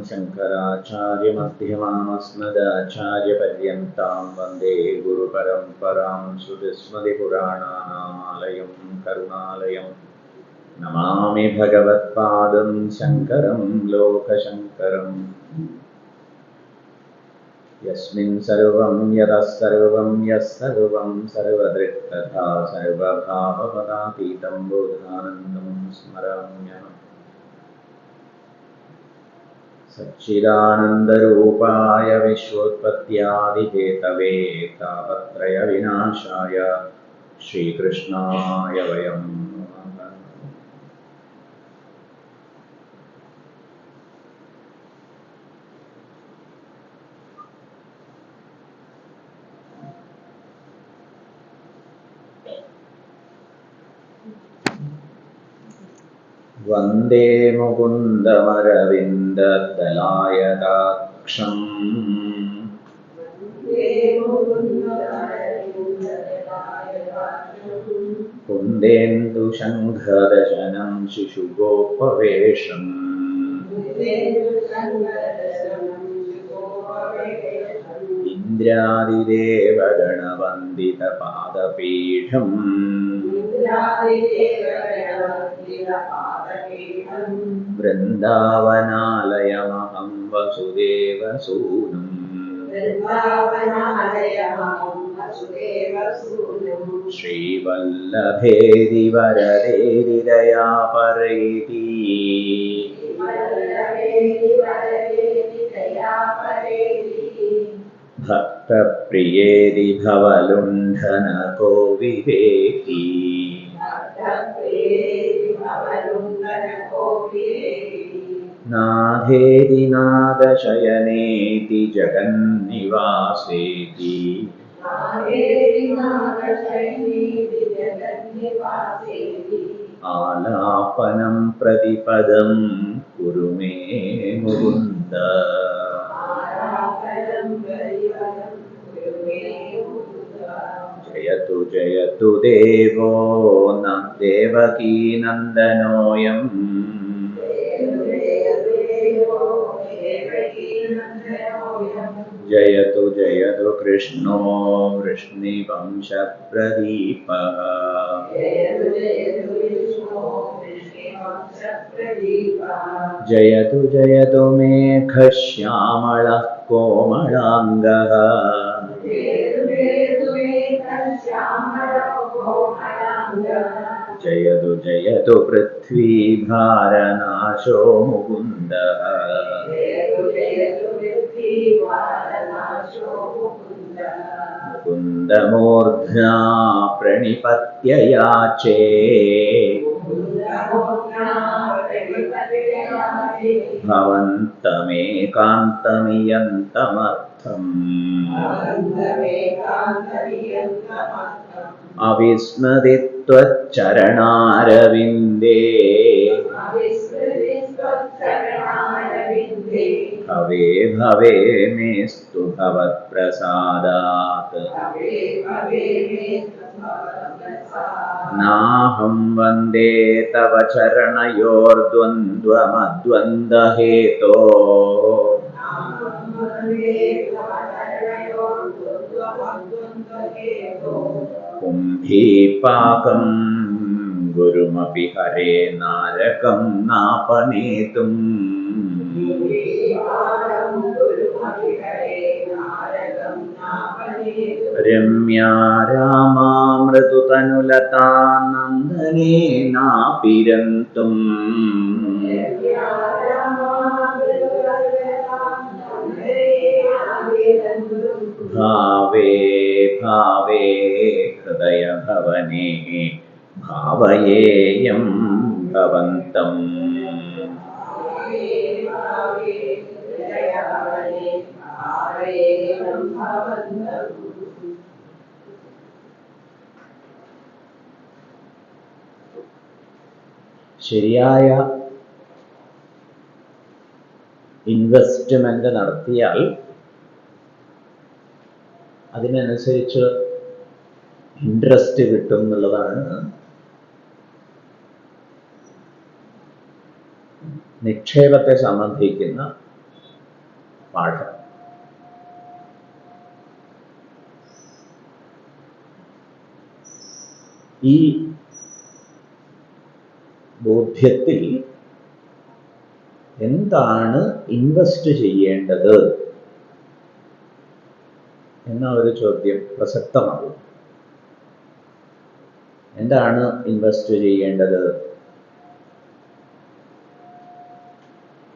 शङ्कराचार्यमध्यमामस्मदाचार्यपर्यन्तां वन्दे गुरुपरम्परां श्रुतिस्मृतिपुराणानामालयं करुणालयं नमामि भगवत्पादं शङ्करं लोकशङ्करम्। यस्मिन् सर्वं यतः सर्वं यस्सर्वं सर्वदृक्तथा सर्वभावपदातीतं बोधानन्दं स्मराम्यहम्। सच्चिदानन्दरूपाय विश्वोत्पत्त्यादिहेतवे तापत्रयविनाशाय श्रीकृष्णाय वयं नमः। वन्दे मुकुन्दमरविन्ददलायताक्षम् कुन्देन्दुशङ्खदशनं शिशुगोपवेशम् इन्द्रादिदेवगणवन्दितपादपीठम् वृन्दावनालयमहं वसुदेवसूनुम् श्रीवल्लभेदि वरदेदि दयापरेति भक्तप्रियेदि भवलुण्ठनको विवेकी नाथेति नादशयनेति जगन्निवासेति आलापनं प्रतिपदं कुरु मे मुकुन्द। जयतु जयतु देवो न देवकीनन्दनोऽयम् जयतु जयतु कृष्णो वृष्णिवंशप्रदीपः। जयतु जयतु मेघश्यामलः कोमलाङ्गः जयतु जयतु पृथ्वीभारनाशो मुकुन्दः। मुकुन्दमूर्ध्ना प्रणिपत्य याचे भवन्तमेकान्तमियन्तमर्थम् अविस्मृतित्वच्चरणारविन्दे भवे भवे मेस्तु भवत्प्रसादात्। नाहं वन्दे तव चरणयोर्द्वन्द्वमद्वन्द्वहेतो कुम्भीपाकं गुरुमपि हरे नारकं नापनेतुम् रम्या रामामृततनुलता नन्दनेनापिरन्तुम् भावे भावे हृदयभवने भावयेयं भवन्तम्। ശരിയായ ഇൻവെസ്റ്റ്മെന്റ് നടത്തിയാൽ അതിനനുസരിച്ച് ഇൻട്രസ്റ്റ് കിട്ടും എന്നുള്ളതാണ് നിക്ഷേപത്തെ സംബന്ധിക്കുന്ന പാഠം. ഈ ബോധ്യത്തിൽ എന്താണ് ഇൻവെസ്റ്റ് ചെയ്യേണ്ടത് എന്ന ഒരു ചോദ്യം പ്രസക്തമാകും. എന്താണ് ഇൻവെസ്റ്റ് ചെയ്യേണ്ടത്?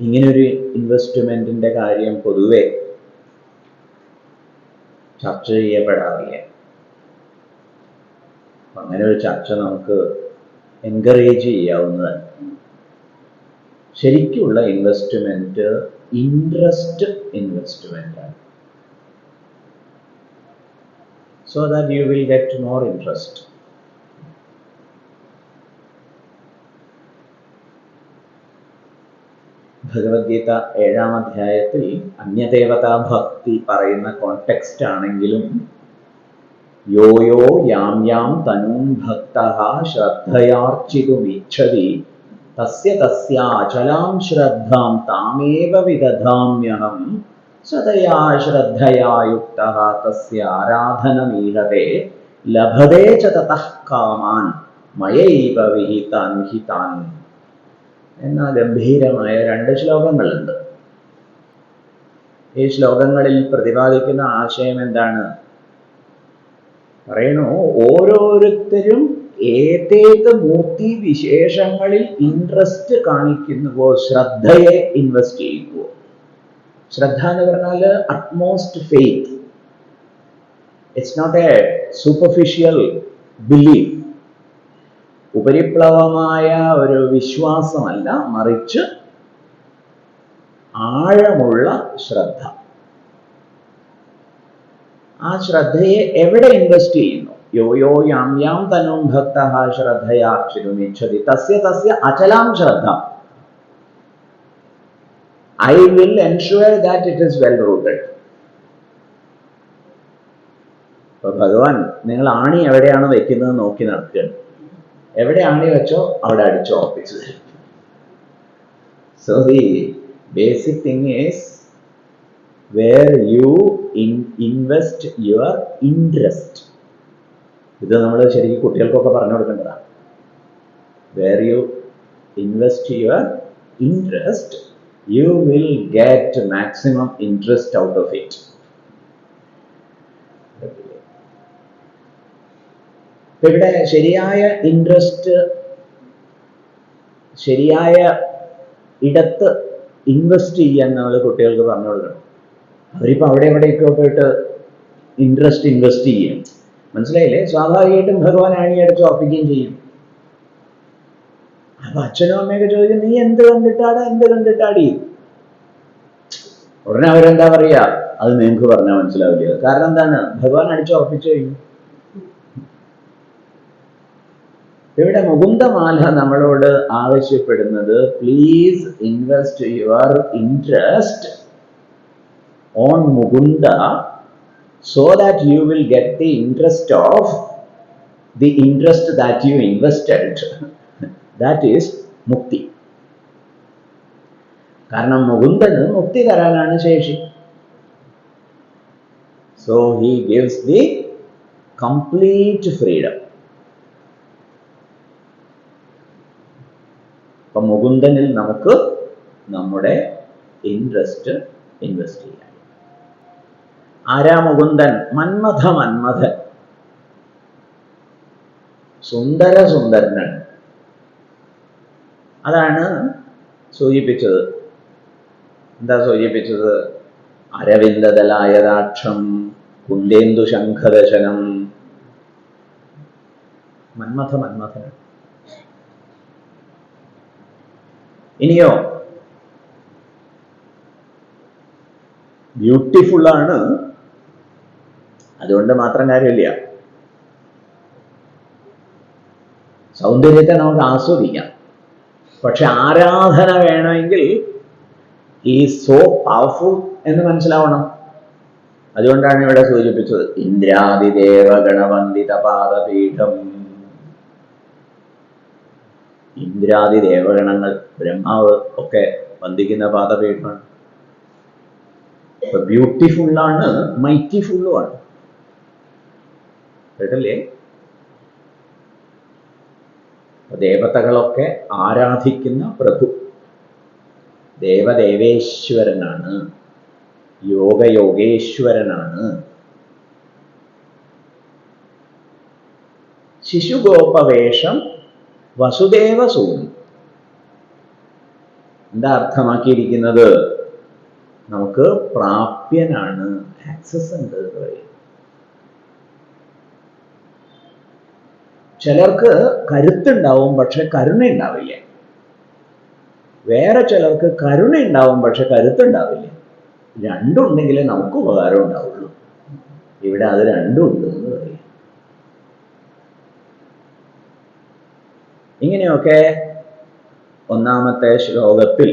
ഇങ്ങനൊരു ഇൻവെസ്റ്റ്മെന്റിന്റെ കാര്യം പൊതുവെ ചർച്ച ചെയ്യപ്പെടാറില്ല. അങ്ങനെ ഒരു ചർച്ച നമുക്ക് എൻകറേജ് ചെയ്യാവുന്നതാണ്. ശരിക്കുള്ള ഇൻവെസ്റ്റ്മെന്റ് ഇൻട്രസ്റ്റ് ഇൻവെസ്റ്റ്മെന്റ് ആണ്. So that you will get more interest. Bhagavad Gita 7-ാം അധ്യായത്തിൽ അന്യദേവതാ ഭക്തി പറയുന്ന കോണ്ടെക്സ്റ്റ് ആണെങ്കിലും യോ യോ യാം യാം തനൂം ഭക്തഃ ശ്രദ്ധയാർച്ചിതുമിച്ഛതി തസ്യ തസ്യ അചലാം ശ്രദ്ധാം താമേവ വിദധാമ്യഹം സദയാ ശ്രദ്ധയാ യുക്തഃ തസ്യ ആരാധനമീഹതേ ലഭതേ ച തതഃ കാമാൻ മയൈവ വിഹിതാൻ ഹിതാൻ എന്ന ഗംഭീരമായ 2 ശ്ലോകങ്ങളുണ്ട്. ഈ ശ്ലോകങ്ങളിൽ പ്രതിപാദിക്കുന്ന ആശയം എന്താണ്? പറയണു, ഓരോരുത്തരും ഏതേത് മൂർത്തി വിശേഷങ്ങളിൽ ഇൻട്രസ്റ്റ് കാണിക്കുന്നുവോ, ശ്രദ്ധയെ ഇൻവെസ്റ്റ് ചെയ്യുന്നുവോ. ശ്രദ്ധ എന്ന് പറഞ്ഞാൽ utmost faith. It's not a superficial belief, ഉപരിപ്ലവമായ ഒരു വിശ്വാസമല്ല, മറിച്ച് ആഴമുള്ള ശ്രദ്ധ. ആ ശ്രദ്ധയെ എവിടെ ഇൻവെസ്റ്റ് ചെയ്യുന്നു? യോ യോ യാം യാം തനൂം ഭക്തഃ ശ്രദ്ധയാർച്ചിതുമിച്ഛതി തസ്യ തസ്യ അചലാം ശ്രദ്ധ. I will ensure that it is well rooted. അപ്പൊ ഭഗവാൻ നിങ്ങൾ ആണി എവിടെയാണ് വെക്കുന്നത് നോക്കി നടക്കുകയാണ്. എവിടെ ആണി വെച്ചോ അവിടെ അടിച്ചോ office. So the basic thing is where you invest your interest. ഇത് നമ്മൾ ശരിക്കും കുട്ടികൾക്കൊക്കെ പറഞ്ഞു കൊടുക്കേണ്ടതാണ്. Where you invest your interest, you will get maximum interest out of it. ഇവിടെ ശരിയായ ഇൻട്രസ്റ്റ് ശരിയായ ഇടത്ത് ഇൻവെസ്റ്റ് ചെയ്യാൻ നമ്മൾ കുട്ടികൾക്ക് പറഞ്ഞു കൊടുക്കണം. അവരിപ്പോൾ അവിടെ എവിടെയൊക്കെ പോയിട്ട് ഇൻട്രസ്റ്റ് ഇൻവെസ്റ്റ് ചെയ്യും. മനസ്സിലായില്ലേ? സ്വാഭാവികമായിട്ടും ഭഗവാൻ ആണിയടിച്ച് ഉറപ്പിക്കുകയും ചെയ്യും. അപ്പൊ അച്ഛനും അമ്മയൊക്കെ ചോദിക്കും, നീ എന്ത് കണ്ടിട്ടാടി? ഉടനെ അവരെന്താ പറയാ, അത് നിങ്ങൾക്ക് പറഞ്ഞാൽ മനസ്സിലാവില്ല. കാരണം എന്താണ്? ഭഗവാൻ അടിച്ച് ഉറപ്പിച്ചു കഴിഞ്ഞു. ഇവിടെ മുകുന്ദമാല നമ്മളോട് ആവശ്യപ്പെടുന്നത്, please invest your interest on Mukunda so that you will get the interest of the interest that you invested. That is mukti. കാരണം മുകുന്ദന് മുക്തി തരാനാണ് ശേഷി. So he gives the complete freedom. അപ്പൊ മുകുന്ദനിൽ നമുക്ക് നമ്മുടെ ഇൻട്രസ്റ്റ് ഇൻവെസ്റ്റ് ചെയ്യാം. ആരാ മുകുന്ദൻ? മന്മഥൻ, സുന്ദരനാണ്. അതാണ് സൂചിപ്പിച്ചത്. എന്താ സൂചിപ്പിച്ചത്? അരവിന്ദദലായതാക്ഷം കുന്ദേന്ദു ശംഖദശനം. മന്മഥൻ. ഇനിയോ ബ്യൂട്ടിഫുള്ളാണ്, അതുകൊണ്ട് മാത്രം കാര്യമില്ല. സൗന്ദര്യത്തെ നമുക്ക് ആസ്വദിക്കാം, പക്ഷെ ആരാധന വേണമെങ്കിൽ ഈ സോ പവർഫുൾ എന്ന് മനസ്സിലാവണം. അതുകൊണ്ടാണ് ഇവിടെ സൂചിപ്പിച്ചത് ഇന്ദ്രാദിദേവ ഗണവന്ദിത പാദപീഠം. ഇന്ദ്രാദി ദേവഗണങ്ങൾ, ബ്രഹ്മാവ് ഒക്കെ വന്ദിക്കുന്ന പാദപീഠമാണ്. ഇപ്പൊ ബ്യൂട്ടിഫുള്ളാണ്, മൈറ്റിഫുള്ളുമാണ്. കേട്ടല്ലേ? ദേവതകളൊക്കെ ആരാധിക്കുന്ന പ്രഭു ദേവദേവേശ്വരനാണ്, യോഗയോഗേശ്വരനാണ്. ശിശുഗോപവേഷം വസുദേവസൂനി. എന്താ അർത്ഥമാക്കിയിരിക്കുന്നത്? നമുക്ക് പ്രാപ്യനാണ്, ആക്സസ് ഉണ്ട് എന്ന് പറയും. ചിലർക്ക് കരുത്തുണ്ടാവും, പക്ഷെ കരുണ ഉണ്ടാവില്ല. വേറെ ചിലർക്ക് കരുണ ഉണ്ടാവും, പക്ഷെ കരുത്തുണ്ടാവില്ല. രണ്ടുണ്ടെങ്കിലേ നമുക്ക് ഉപകാരം ഉണ്ടാവുള്ളൂ. ഇവിടെ അത് രണ്ടും ഉണ്ട് എന്ന് പറയും. ഇങ്ങനെയൊക്കെ ഒന്നാമത്തെ ശ്ലോകത്തിൽ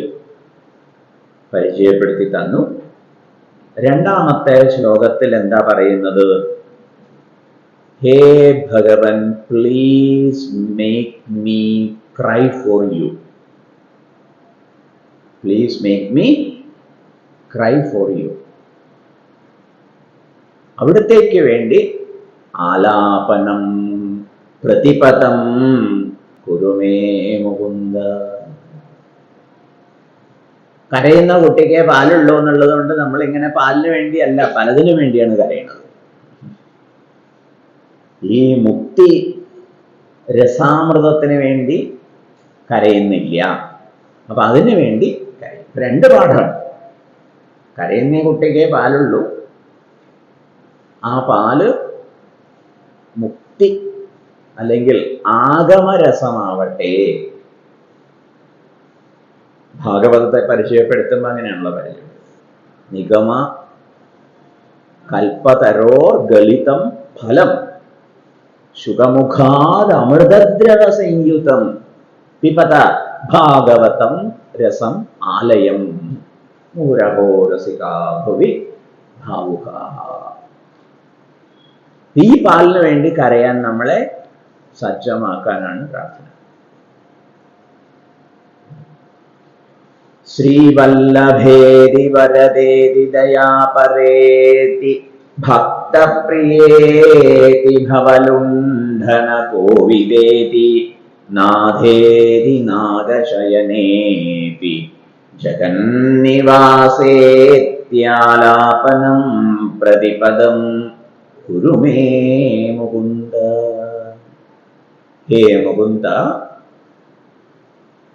പരിചയപ്പെടുത്തി തന്നു. രണ്ടാമത്തെ ശ്ലോകത്തിൽ എന്താ പറയുന്നത്? ഹേ ഭഗവൻ, please make me cry for U. Please make me cry for U. അവിടത്തേക്ക് വേണ്ടി ആലാപനം പ്രതിപദം കുരുമേ മുകുന്ദ. കരയുന്ന കുട്ടിക്ക് പാലുള്ളൂ എന്നുള്ളത് കൊണ്ട് നമ്മളിങ്ങനെ പാലിന് വേണ്ടിയല്ല, പലതിനു വേണ്ടിയാണ് കരയുന്നത്. ഈ മുക്തി രസാമൃതത്തിന് വേണ്ടി കരയുന്നില്ല. അപ്പൊ അതിനു വേണ്ടി കരയും. രണ്ട് പാഠമാണ്. കരയുന്ന കുട്ടിക്ക് പാലുള്ളൂ, ആ പാല് മുക്തി അല്ലെങ്കിൽ ആഗമരസമാവട്ടെ. ഭാഗവതത്തെ പരിചയപ്പെടുത്തുമ്പോൾ അങ്ങനെയാണല്ലോ പരിചയം. നിഗമ കൽപ്പതരോർ ഗളിതം ഫലം ശുഖമുഖാദ് അമൃതദ്രവ സംയുതം പിപത ഭാഗവതം രസം ആലയം മൂരഹോ രസികാ ഭുവി ഭാവുകാ. ഈ പാലിന് വേണ്ടി കരയാൻ നമ്മളെ സജ്ജമാക്കാനാണ് പ്രാർത്ഥന. ശ്രീവല്ലഭേതി വരദേതി ദയാപരേതി ഭക്തപ്രിയേതി ഭവലുണ്ഠന കോവിദേതി നാഥേതി നാഗശയനേതി ജഗന്നിവാസേത്യാലാപനം പ്രതിപദം കുരുമേ മുകുന്ദ. ഹേ Mukunda,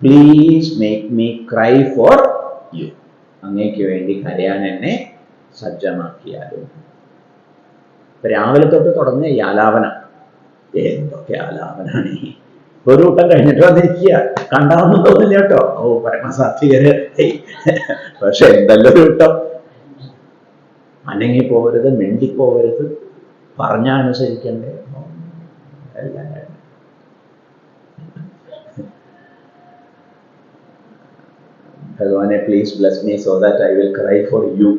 please make me cry for you. അങ്ങേക്ക് വേണ്ടി കരയാൻ എന്നെ സജ്ജമാക്കിയാലും. രാവിലെ തൊട്ട് തുടങ്ങിയ ഈ ആലാപനം, എന്തൊക്കെ ആലാപനാണ്! ഒരു കൂട്ടം കഴിഞ്ഞിട്ട് വന്നിരിക്കുക, കണ്ടാവൊന്നും തോന്നില്ല കേട്ടോ. ഓ പരമസാത്വികര്, പക്ഷെ എന്തല്ലോ ഒരു കൂട്ടം. അനങ്ങിപ്പോവരുത്, മിണ്ടിപ്പോവരുത്, പറഞ്ഞനുസരിക്കണ്ടേ എല്ലാം. Bhagavane, please bless me so that I will cry for you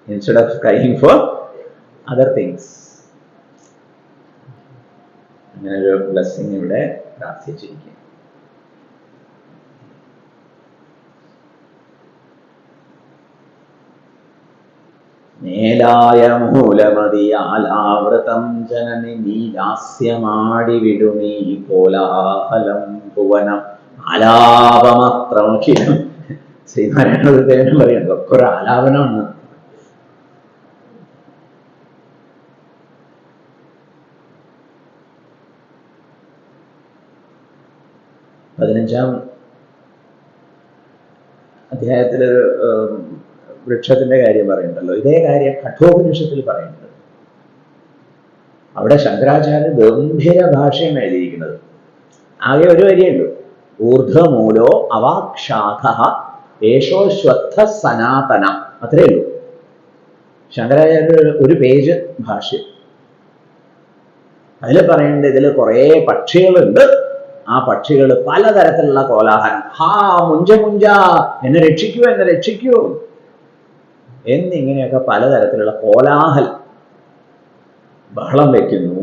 instead of crying for other things. അങ്ങനെ ഒരു ബ്ലെസ്സിങ് ഇവിടെ പ്രാർത്ഥിച്ചിരിക്കും. മേലായ മൂലമതിയാലാവൃതം ജനനി നീലാസ്യമാടി വിടുമീ കോലാഹലം ഭുവനം ആലാപമാത്രമഖിലം. ശ്രീനാരായണദേവൻ പറയുന്നത് ഒക്കെ ഒരു ആലാപനമാണ്. പതിനഞ്ചാം അധ്യായത്തിലൊരു വൃക്ഷത്തിന്റെ കാര്യം പറയുന്നുണ്ടല്ലോ. ഇതേ കാര്യം കഠോപനിഷത്തിൽ പറയുന്നുണ്ട്. അവിടെ ശങ്കരാചാര്യ ഗംഭീര ഭാഷയാണ് എഴുതിയിരിക്കുന്നത്. ആകെ ഒരു വരിയുള്ളൂ, ഊർധ്വമൂലോ അവാക്ഷാഖ ഏഷോ ശ്വത്ഥ സനാതന. അത്രേ ഉള്ളൂ. ശങ്കരാചാര്യ ഒരു പേജ് ഭാഷ്യം. അതിൽ പറയുന്നുണ്ട്, ഇതിൽ കുറേ പക്ഷികളുണ്ട്. ആ പക്ഷികൾ പലതരത്തിലുള്ള കോലാഹലം, ഹാ മുഞ്ച മുഞ്ച, എന്നെ രക്ഷിക്കൂ, എന്നെ രക്ഷിക്കൂ എന്നിങ്ങനെയൊക്കെ പലതരത്തിലുള്ള കോലാഹലം, ബഹളം വയ്ക്കുന്നു.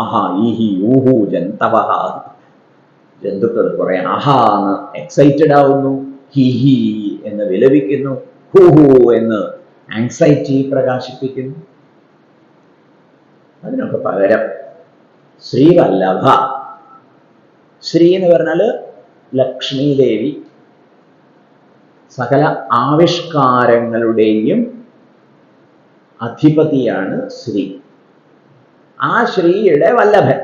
ആഹാ ഈഹി ഊഹു ജന്തവ, ജന്തുക്കൾ കുറെ ആഹാ എന്ന് എക്സൈറ്റഡ് ആവുന്നു. ഹി ഹി എന്ന് വിലപിക്കുന്നു, ഹൂ ഹൂ എന്ന് ആങ്സൈറ്റി പ്രകാശിപ്പിക്കുന്നു. അതിനൊക്കെ പകരം ശ്രീവല്ലഭ, ശ്രീ എന്ന് പറഞ്ഞാൽ ലക്ഷ്മി ദേവി, സകല ആവിഷ്കാരങ്ങളുടെയും അധിപതിയാണ് ശ്രീ. ആ ശ്രീയുടെ വല്ലഭൻ,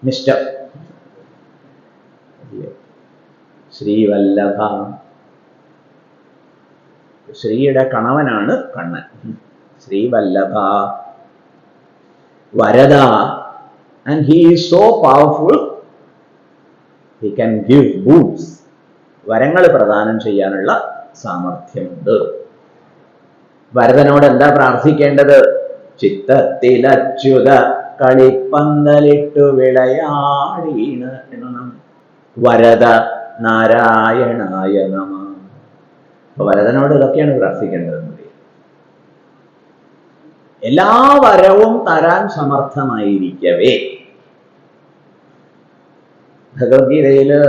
മിസ്റ്റർ ശ്രീവല്ലഭ. ശ്രീയുടെ കണവനാണ് കണ്ണൻ. ശ്രീവല്ലഭ വരദ, and he is so powerful he can give boons. വരങ്ങൾ പ്രദാനം ചെയ്യാനുള്ള സാമർഥ്യമുണ്ട്. വരദനോട് എന്താ പ്രാർത്ഥിക്കേണ്ടത്? ചിത്തത്തിലച്യുത കളിപ്പന്തലിട്ടു വിളയാടീണ് എന്നും വരദ നാരായണായ നമ. അപ്പൊ വരദനോട് ഇതൊക്കെയാണ് പ്രാർത്ഥിക്കേണ്ടതെന്ന്. എല്ലാ വരവും തരാൻ സമർത്ഥമായിരിക്കവേ, ഭഗവത്ഗീതയില്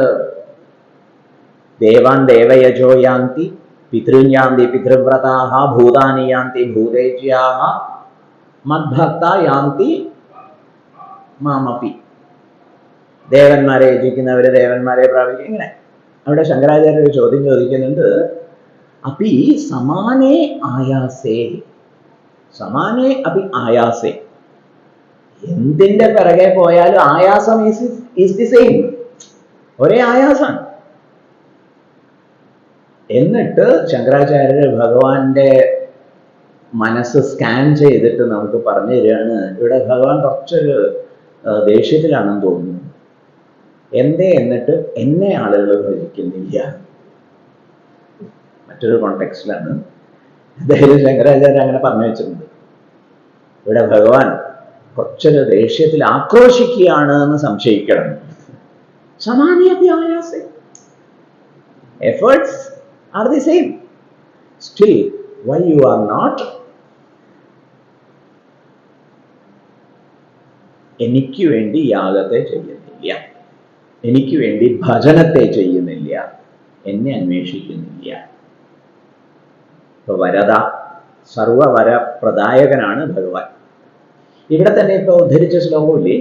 ദേവാൻ ദേവയജോ യാന്തി പിതൃൻ യാന്തി പിതൃവ്രതാഹ ഭൂതാനി യാന്തി ഭൂതേജ്യാഹ മദ്ഭക്ത യാന്തി മാമപി. ദേവന്മാരെ യജിക്കുന്നവര് ദേവന്മാരെ പ്രാപിക്കും. ഇങ്ങനെ അവിടെ ശങ്കരാചാര്യ ഒരു ചോദ്യം ചോദിക്കുന്നുണ്ട്. അപ്പി സമാനേ ആയാസേ, സമാനേ അപ്പി ആയാസേ, എന്തിന്റെ പിറകെ പോയാലും ആയാസം ഈസ് ദി സെയിം, ഒരേ ആയാസാണ്. എന്നിട്ട് ശങ്കരാചാര്യർ ഭഗവാന്റെ മനസ്സ് സ്കാൻ ചെയ്തിട്ട് നമുക്ക് പറഞ്ഞു തരികയാണ്. ഇവിടെ ഭഗവാൻ കുറച്ചൊരു ദേഷ്യത്തിലാണെന്ന് തോന്നുന്നു. എന്തേ? എന്നിട്ട് എന്നെ ആളുകൾ ഭജിക്കുന്നില്ല. മറ്റൊരു കോണ്ടെക്സ്റ്റിലാണ് അദ്ദേഹം ശങ്കരാചാര്യ അങ്ങനെ പറഞ്ഞു വെച്ചിട്ടുണ്ട്. ഇവിടെ ഭഗവാൻ കുറച്ചൊരു ദേഷ്യത്തിൽ ആക്രോശിക്കുകയാണ് എന്ന് സംശയിക്കണം. സമാനീയതയാസേ, efforts are the same. Still, why you are not? എനിക്ക് വേണ്ടി യാഗത്തെ ചെയ്യുന്നില്ല, എനിക്ക് വേണ്ടി ഭജനത്തെ ചെയ്യുന്നില്ല, എന്നെ അന്വേഷിക്കുന്നില്ല. ഇപ്പൊ വരദ, സർവവര പ്രദായകനാണ് ഭഗവാൻ. ഇവിടെ തന്നെ ഇപ്പൊ ഉദ്ധരിച്ച ശ്ലോകമില്ലേ,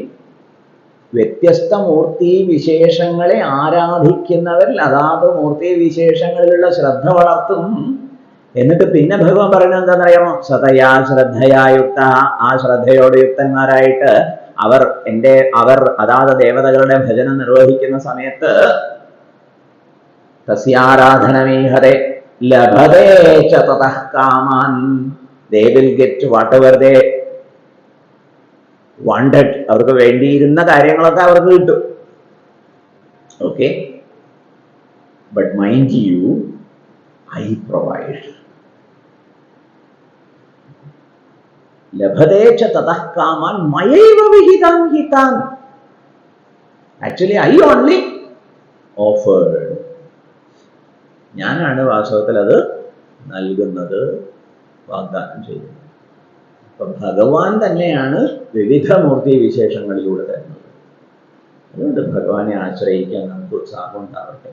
വ്യത്യസ്ത മൂർത്തി വിശേഷങ്ങളെ ആരാധിക്കുന്നവരിൽ അതാത് മൂർത്തി വിശേഷങ്ങളിലുള്ള ശ്രദ്ധ വളർത്തും. എന്നിട്ട് പിന്നെ ഭഗവാൻ പറയുന്നത് എന്താണെന്നറിയാമോ? സതയാ ശ്രദ്ധയായുക്ത, ആ ശ്രദ്ധയോട് യുക്തന്മാരായിട്ട് അവർ അതാത് ദേവതകളുടെ ഭജനം നിർവഹിക്കുന്ന സമയത്ത് തസ്യാരാധനമീഹതേ ലഭതേ ച തതഃ കാമാൻ, they will get whatever they wanted. അവർക്ക് വേണ്ടിയിരുന്ന കാര്യങ്ങളൊക്കെ അവർക്ക് കിട്ടും. Okay, but mind you, I provide. ലഭതേ ച തതഃ കാമാൻ മയൈവ വിഹിതം ഹിതാൻ. Actually I only offered. ഞാനാണ് വാസ്തവത്തിൽ അത് നൽകുന്നത്, വാഗ്ദാനം ചെയ്യുന്നത്. അപ്പൊ ഭഗവാൻ തന്നെയാണ് വിവിധ മൂർത്തി വിശേഷങ്ങളിലൂടെ തരുന്നത്. അതുകൊണ്ട് ഭഗവാനെ ആശ്രയിക്കാൻ നമുക്ക് ഉത്സാഹം ഉണ്ടാവട്ടെ.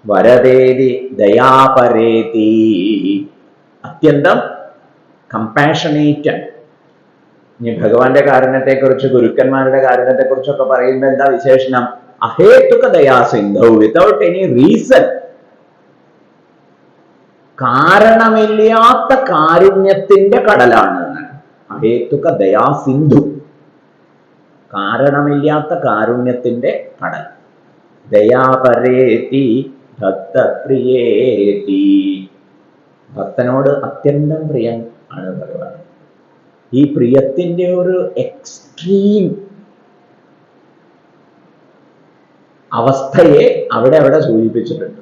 വരദേതി ദയാപരേതി, അത്യന്തം കമ്പാഷനേറ്റ്. ഇനി ഭഗവാന്റെ കാരുണ്യത്തെക്കുറിച്ച്, ഗുരുക്കന്മാരുടെ കാരുണ്യത്തെക്കുറിച്ചൊക്കെ പറയുമ്പോൾ എന്താ വിശേഷണം? അഹേതുക ദയാസിന്ധൗ, വിതൗട്ട് എനി റീസൺ, കാരണമില്ലാത്ത കാരുണ്യത്തിന്റെ കടലാണ് അഹേതുക ദയാസിന്ധു. കാരണമില്ലാത്ത കാരുണ്യത്തിന്റെ കടൽ. ദയാപരേതി ഭക്തപ്രിയേതി, ഭക്തനോട് അത്യന്തം പ്രിയൻ ആണ് ഭഗവാൻ. ഈ പ്രിയത്തിന്റെ ഒരു എക്സ്ട്രീം അവസ്ഥയെ അവിടെ സൂചിപ്പിച്ചിട്ടുണ്ട്.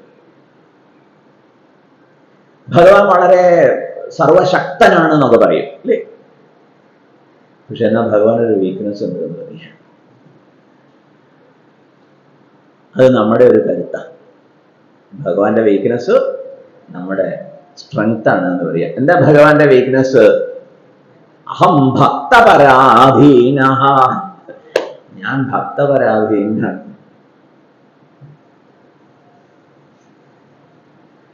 ഭഗവാൻ വളരെ സർവശക്തനാണ് എന്നൊക്കെ പറയും അല്ലേ? പക്ഷെ എന്നാൽ ഭഗവാൻ ഒരു വീക്ക്നെസ് ഉണ്ട് എന്ന് പറയാം. അത് നമ്മുടെ ഒരു കരുത്താണ്. ഭഗവാന്റെ വീക്ക്നെസ് നമ്മുടെ സ്ട്രെങ്ത് ആണ് എന്ന് പറയാം. എന്താ ഭഗവാന്റെ വീക്ക്നെസ്? അഹം ഭക്തപരാധീന, ഞാൻ ഭക്തപരാധീനാണ്.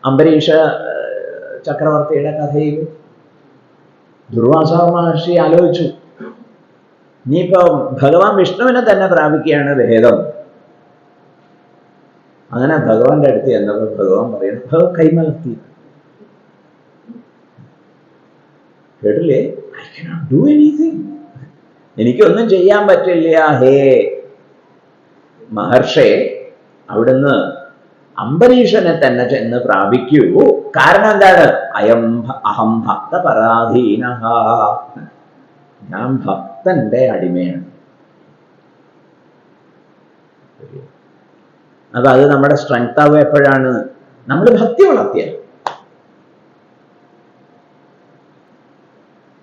അംബരീഷ ചക്രവർത്തിയുടെ കഥയിൽ ദുർവാസ മഹർഷി ആലോചിച്ചു, ഇനിയിപ്പോ ഭഗവാൻ വിഷ്ണുവിനെ തന്നെ പ്രാപിക്കുകയാണ് ഭേദം. അങ്ങനെ ഭഗവാന്റെ അടുത്ത് എന്നപ്പോൾ ഭഗവാൻ പറയുന്നു, ഭഗവാൻ കൈമലർത്തി, കേട്ടില്ലേ, ഐ കനോട്ട് ഡു എനിത്തിങ്, എനിക്കൊന്നും ചെയ്യാൻ പറ്റില്ല ഹേ മഹർഷേ, അവിടുന്ന് അംബരീഷനെ തന്നെ ചെന്ന് പ്രാപിക്കൂ. കാരണം എന്താണ്? അഹം ഭക്ത പരാധീന, ഞാൻ ഭക്തന്റെ അടിമയാണ്. അപ്പൊ അത് നമ്മുടെ സ്ട്രെങ്ത് ആവുക എപ്പോഴാണ്? നമ്മൾ ഭക്തി വളർത്തിയാൽ.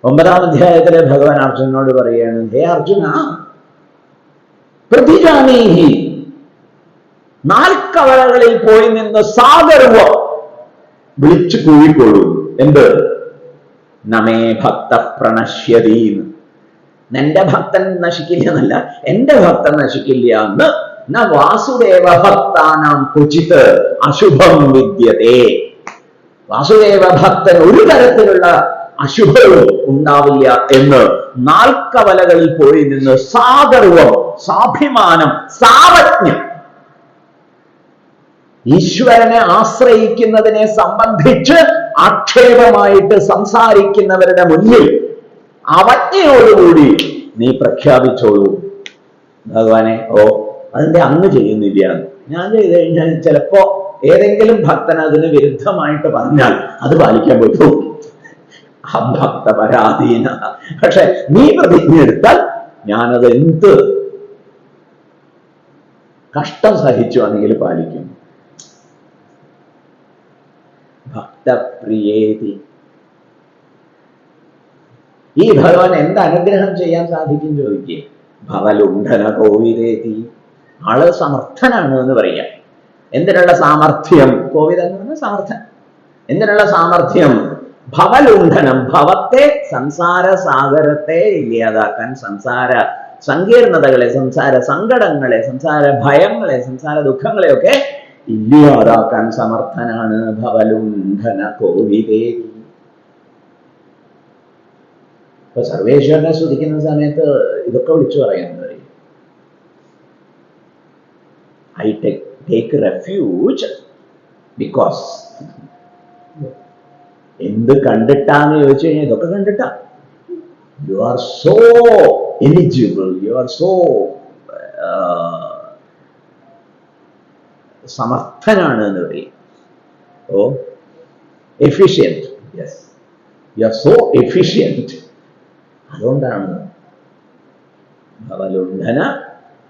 9-ാം അധ്യായത്തിലെ ഭഗവാൻ അർജുനനോട് പറയുകയാണ്, ഹേ അർജുന, പ്രതിജാനീഹി, നാൽക്കവലകളിൽ പോയി നിന്ന് സാഗർവം വിളിച്ചു കൂവിക്കോളൂ. എന്ത്? നമേ ഭക്ത പ്രണശ്യതി, നിന്റെ ഭക്തൻ നശിക്കില്ല എന്നല്ല, എന്റെ ഭക്തൻ നശിക്കില്ല എന്ന്. ന വാസുദേവ ഭക്താനാം ക്വചിത് അശുഭം വിദ്യതേ, വാസുദേവ ഭക്തൻ ഒരു തരത്തിലുള്ള അശുഭവും ഉണ്ടാവില്ല എന്ന് നാൽക്കവലകളിൽ പോയി നിന്ന് സാഗർവം, സാഭിമാനം, സാവജ്ഞം, ഈശ്വരനെ ആശ്രയിക്കുന്നതിനെ സംബന്ധിച്ച് ആക്ഷേപമായിട്ട് സംസാരിക്കുന്നവരുടെ മുന്നിൽ അവജ്ഞയോടുകൂടി നീ പ്രഖ്യാപിച്ചോളൂ, ഭഗവാനെ, ഓ അതിന്റെ അങ്ങ് ചെയ്യുന്നില്ല, ഞാൻ ചെയ്ത് കഴിഞ്ഞാൽ ചിലപ്പോ ഏതെങ്കിലും ഭക്തൻ അതിന് വിരുദ്ധമായിട്ട് പറഞ്ഞാൽ അത് പാലിക്കാൻ പറ്റൂ, ഭക്ത പരാധീന. പക്ഷെ നീ പ്രതിജ്ഞ എടുത്താൽ ഞാനത് എന്ത് കഷ്ടം സഹിച്ചു ആണെങ്കിൽ പാലിക്കും. ഭക്തപ്രിയേതി. ഈ ഭഗവാൻ എന്ത് അനുഗ്രഹം ചെയ്യാൻ സാധിക്കും ചോദിക്കുക. ഭവലുണ്ഠന കോവിദേതി, ആള് സമർത്ഥനാണ് എന്ന് പറയാം. എന്തിനുള്ള സാമർഥ്യം? കോവിദ എന്ന് പറഞ്ഞ സമർത്ഥൻ. എന്തിനുള്ള സാമർഥ്യം? ഭവലുണ്ഠനം, ഭവത്തെ, സംസാര സാഗരത്തെ ഇല്ലാതാക്കാൻ, സംസാര സങ്കീർണതകളെ, സംസാര സങ്കടങ്ങളെ, സംസാര ഭയങ്ങളെ, സംസാര ദുഃഖങ്ങളെയൊക്കെ ഇല്ലാതാക്കാൻ സമർത്ഥനാണ്. ഭവലുണ്ഠന കോവിദേതി. ഇപ്പൊ സർവേശ്വരനെ സ്തുതിക്കുന്ന സമയത്ത് ഇതൊക്കെ വിളിച്ചു പറയാൻ പറയും. I take refuge because. എന്ത് കണ്ടിട്ടാന്ന് ചോദിച്ചു കഴിഞ്ഞാൽ ഇതൊക്കെ കണ്ടിട്ടാ. You are so eligible, you are so സമർത്ഥനാണ് എന്ന് പറയും. Oh efficient, yes, you are so efficient. അതുകൊണ്ടാണ് ഭവലുണ്ഠന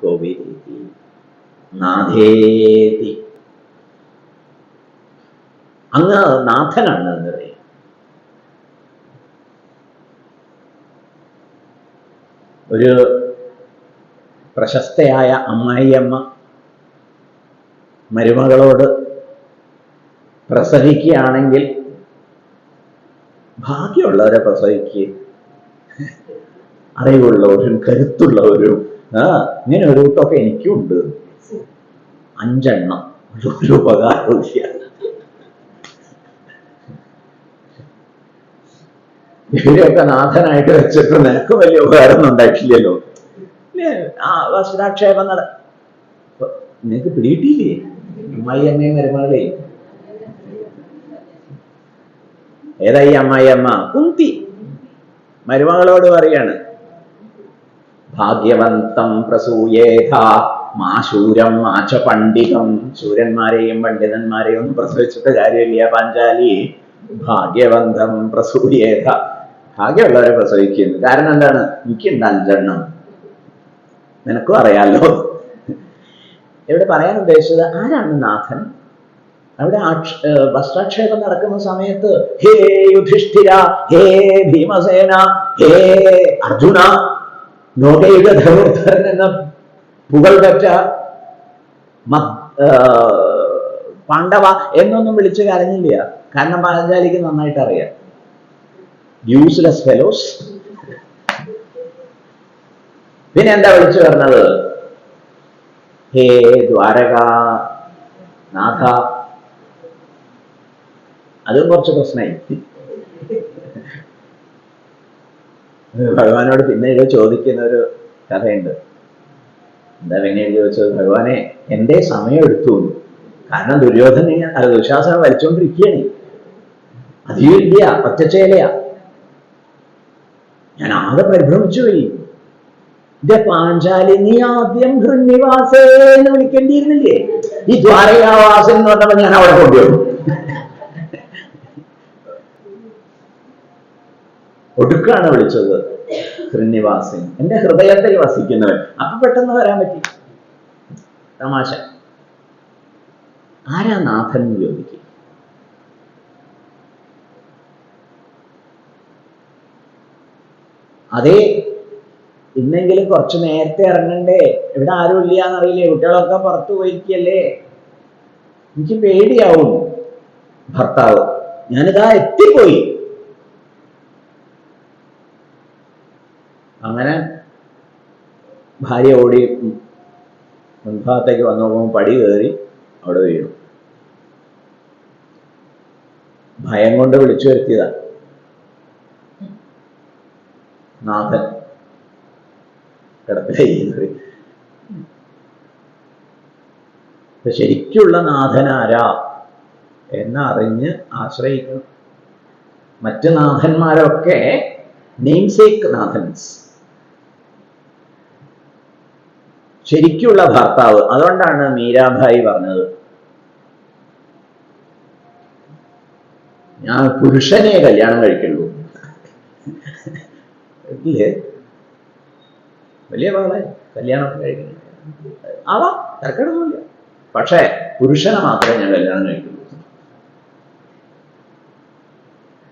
കോവിദേതി നാഥേതി, അങ്ങ് നാഥനാണ് എന്ന് പറയും. ഒരു പ്രശസ്തയായ അമ്മായിയമ്മ മരുമകളോട് പ്രസവിക്കുകയാണെങ്കിൽ, ഭാഗ്യമുള്ളവരെ പ്രസവിക്കുക, അറിവുള്ളവരും കരുത്തുള്ളവരും. ഇങ്ങനെ ഒരു കൂട്ടമൊക്കെ എനിക്കുണ്ട്, 5 എണ്ണം, ഒരു ഉപകാരമില്ല. ഇവരെയൊക്കെ നാഥനായിട്ട് വെച്ചിട്ട് നിനക്ക് വലിയ ഉപകാരമൊന്നും ഉണ്ടായിട്ടില്ലല്ലോ. വസ്ത്രാക്ഷേപം നിനക്ക് പിടിയിട്ടില്ലേ? അമ്മായിയമ്മയും മരുമകളെയും. ഏതായി അമ്മായിയമ്മ? കുന്തി മരുമകളോട് പറയാണ്, ഭാഗ്യവന്തം പ്രസൂയേഥ മാശൂരം മാച്ച പണ്ഡിതം. ശൂരന്മാരെയും പണ്ഡിതന്മാരെയും ഒന്നും പ്രസവിച്ചിട്ട് കാര്യമില്ല പാഞ്ചാലി. ഭാഗ്യവന്തം പ്രസൂയേഥ, ഭാഗ്യമുള്ളവരെ പ്രസവിക്കുന്നു. കാരണം എന്താണ്? എനിക്കുണ്ട് 5 എണ്ണം, നിനക്കും അറിയാലോ. ഇവിടെ പറയാൻ ഉദ്ദേശിച്ചത് ആരാണ് നാഥൻ? അവിടെ വസ്ത്രാക്ഷേപം നടക്കുന്ന സമയത്ത് ഹേ യുധിഷ്ഠിര, ഹേ ഭീമസേന, ഹേ അർജുന, ലോകൈക ധനുർധരൻ എന്ന പുകൾപെറ്റ പാണ്ഡവ എന്നൊന്നും വിളിച്ചു കരഞ്ഞില്ല. കാരണം പാഞ്ചാലിക്ക് നന്നായിട്ട് അറിയാം. Useless fellows. പിന്നെ എന്താ വിളിച്ചു പറഞ്ഞത്? ഹേ ദ്വാരക നാഥ, അതും കുറച്ച് പ്രശ്നമായി. ഭഗവാനോട് പിന്നീട് ചോദിക്കുന്ന ഒരു കഥയുണ്ട്. എന്താ പിന്നീട് ചോദിച്ചത്, ഭഗവാനെ എന്റെ സമയം എടുത്തു, കാരണം ദുശാസനം വലിച്ചോണ്ടിരിക്കുകയാണ്, അധികം ഇല്ല, ഒറ്റച്ചേലയാ, ഞാൻ ആകെ പരിഭ്രമിച്ചു പോയി. പാഞ്ചാലി, നീ ആദ്യം ഹൃന്നിവാസേ എന്ന് വിളിക്കേണ്ടിയിരുന്നില്ലേ? ഈ ദ്വാരകാവാസൻ എന്ന് പറഞ്ഞപ്പോ ഞാൻ അവിടെ കൊണ്ടുപോകും. ഒടുക്കാണ് വിളിച്ചത് ഹൃന്നിവാസൻ, എന്റെ ഹൃദയത്തിൽ വസിക്കുന്നവൻ. അപ്പൊ പെട്ടെന്ന് വരാൻ പറ്റി. തമാശ. ആരാ നാഥൻ എന്ന് ചോദിക്കും. അതേ, ഇന്നെങ്കിലും കുറച്ച് നേരത്തെ ഇറങ്ങണ്ടേ, ഇവിടെ ആരും ഇല്ലാന്നറിയില്ലേ, കുട്ടികളൊക്കെ പുറത്തു പോയിരിക്കല്ലേ, എനിക്ക് പേടിയാവും. ഭർത്താവ്, ഞാനിതാ എത്തിപ്പോയി. അങ്ങനെ ഭാര്യ ഓടി മുൻഭാഗത്തേക്ക് വന്നു നോക്കുമ്പോൾ പടി കയറി അവിടെ വീണു. ഭയം കൊണ്ട് വിളിച്ചു വരുത്തിയതാ നാഥൻ. കിടപ്പിലായി. ശരിക്കുള്ള നാഥനാരാ എന്നറിഞ്ഞ് ആശ്രയിക്കണം. മറ്റ് നാഥന്മാരൊക്കെ നെയിംസേക്ക് നാഥൻസ്, ശരിക്കുള്ള ഭർത്താവ്. അതുകൊണ്ടാണ് മീരാഭായി പറഞ്ഞത്, ഞാൻ പുരുഷനെ കല്യാണം കഴിക്കുള്ളൂ. ഇല്ലേ, വലിയ മകളെ കല്യാണം കഴിക്കുന്നു ആവാം, തിരക്കിടൊന്നുമില്ല, പക്ഷേ പുരുഷനെ മാത്രമേ ഞാൻ കല്യാണം കഴിക്കുള്ളൂ.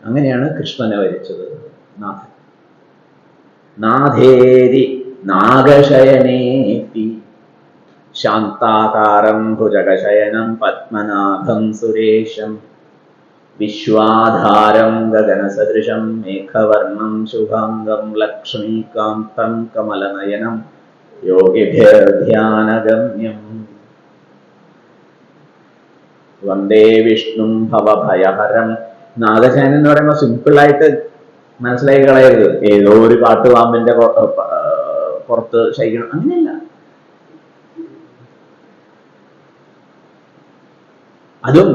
അങ്ങനെയാണ് കൃഷ്ണനെ വരിച്ചത് നാഥൻ. നാഥേരി നാഗശയനേതി ശാന്താകാരം ഭുജഗശയനം പത്മനാഭം സുരേശം വിശ്വാധാരം ഗഗനസദൃശം മേഘവർണം ശുഭാംഗം ലക്ഷ്മീകാന്തം കമലനയനം യോഗിഭിർധ്യാനഗമ്യം വന്ദേ വിഷ്ണും ഭവഭയഹരം. നാഗശയനം എന്ന് പറയുമ്പോൾ സിമ്പിളായിട്ട് മനസ്സിലാക്കി കളയരുത്, ഏതോ ഒരു കാട്ടുപാമ്പിന്റെ പുറത്ത് ശയിക്കണം, അങ്ങനെയല്ല. അതും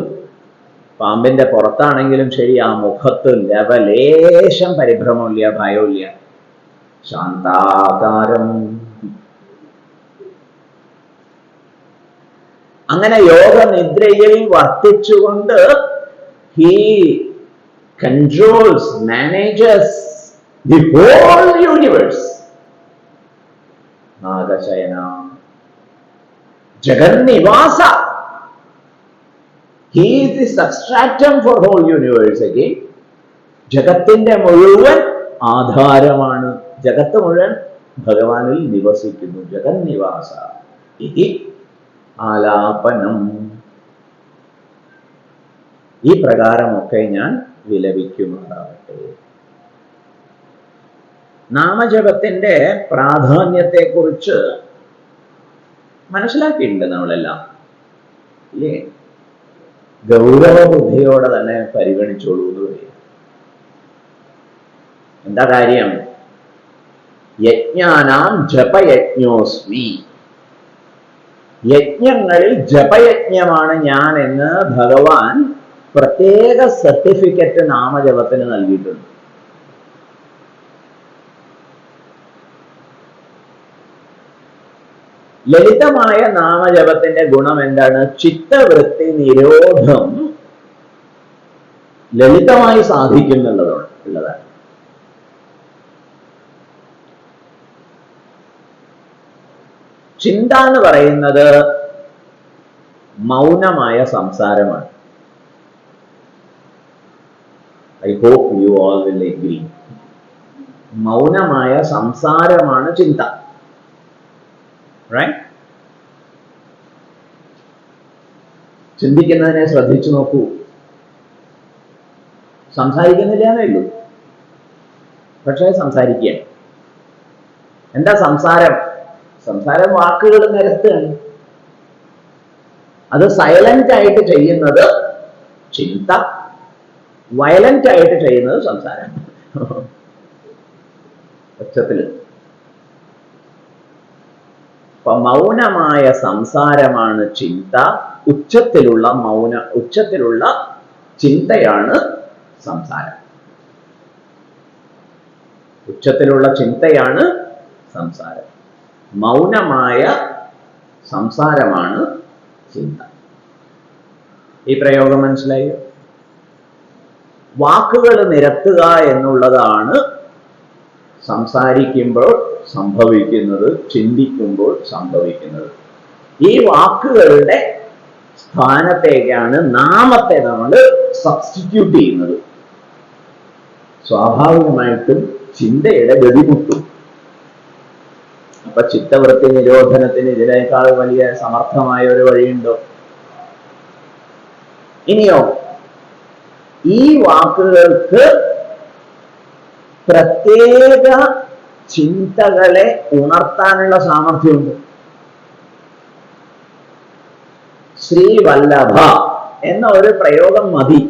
പാമ്പിന്റെ പുറത്താണെങ്കിലും ശരി, ആ മുഖത്ത് ലവലേശം പരിഭ്രമമില്ല, ഭയമില്ല, ശാന്താകാരം. അങ്ങനെ യോഗനിദ്രയിൽ വർത്തിച്ചുകൊണ്ട് he controls, manages the whole universe. നാഗശയന Jagannivasa, he is the substratum for whole universe again. ജഗത്തിന്റെ മുഴുവൻ ആധാരമാണ്, ജഗത്ത് മുഴുവൻ ഭഗവാനിൽ നിവസിക്കുന്നു. ജഗന്നിവാസ ഇതി ആലാപനം. ഈ പ്രകാരമൊക്കെ ഞാൻ വിലപിക്കുമാറാവട്ടെ. നാമജപത്തിന്റെ പ്രാധാന്യത്തെക്കുറിച്ച് മനസ്സിലാക്കിയിട്ടുണ്ട് നമ്മളെല്ലാം, ഇല്ലേ? ഗൗരവ ബുദ്ധിയോടെ തന്നെ പരിഗണിച്ചോളൂ എന്ന് പറയും. എന്താ കാര്യം? യജ്ഞാനാം ജപയജ്ഞോസ്മി, യജ്ഞങ്ങളിൽ ജപയജ്ഞമാണ് ഞാൻ എന്ന് ഭഗവാൻ പ്രത്യേക സർട്ടിഫിക്കറ്റ് നാമജപത്തിന് നൽകിയിട്ടുണ്ട്. ലളിതമായ നാമജപത്തിന്റെ ഗുണം എന്താണ്? ചിത്തവൃത്തി നിരോധം ലളിതമായി സാധിക്കുന്നുള്ളതാണ്. ചിന്ത എന്ന് പറയുന്നത് മൗനമായ സംസാരമാണ്. I hope you all will agree. മൗനമായ സംസാരമാണ് ചിന്ത. റൈറ്റ്? ചിന്തിക്കുന്നതിനെ ശ്രദ്ധിച്ചു നോക്കൂ. സംസാരിക്കുന്നില്ല എന്നേ ഉള്ളൂ, പക്ഷേ സംസാരിക്കുക. എന്താ സംസാരം? സംസാരം വാക്കുകൾ നിരത്തുകയാണ്. അത് സൈലന്റ് ആയിട്ട് ചെയ്യുന്നത് ചിന്ത. വയലന്റ് ആയിട്ട് ചെയ്യുന്നത് സംസാരം. ഉച്ചത്തിൽ അപ്പൊ മൗനമായ സംസാരമാണ് ചിന്ത, ഉച്ചത്തിലുള്ള ചിന്തയാണ് സംസാരം. ഉച്ചത്തിലുള്ള ചിന്തയാണ് സംസാരം, മൗനമായ സംസാരമാണ് ചിന്ത. ഈ പ്രയോഗം മനസ്സിലായോ? വാക്കുകൾ നിരത്തുക എന്നുള്ളതാണ് സംസാരിക്കുമ്പോൾ സംഭവിക്കുന്നത്, ചിന്തിക്കുമ്പോൾ സംഭവിക്കുന്നത്. ഈ വാക്കുകളുടെ സ്ഥാനത്തേക്കാണ് നാമത്തെ നമ്മൾ സബ്സ്റ്റിറ്റ്യൂട്ട് ചെയ്യുന്നത്. സ്വാഭാവികമായിട്ടും ചിന്തയുടെ ഗതിമുട്ടും. അപ്പൊ ചിത്തവൃത്തി നിരോധനത്തിന് ഇതിനേക്കാൾ വലിയ സമർത്ഥമായ ഒരു വഴിയുണ്ടോ? ഇനിയോ, ഈ വാക്കുകൾക്ക് പ്രത്യേക ചിന്തകളെ ഉണർത്താനുള്ള സാമർഥ്യമുണ്ട്. ശ്രീവല്ലഭ എന്ന ഒരു പ്രയോഗം മതി.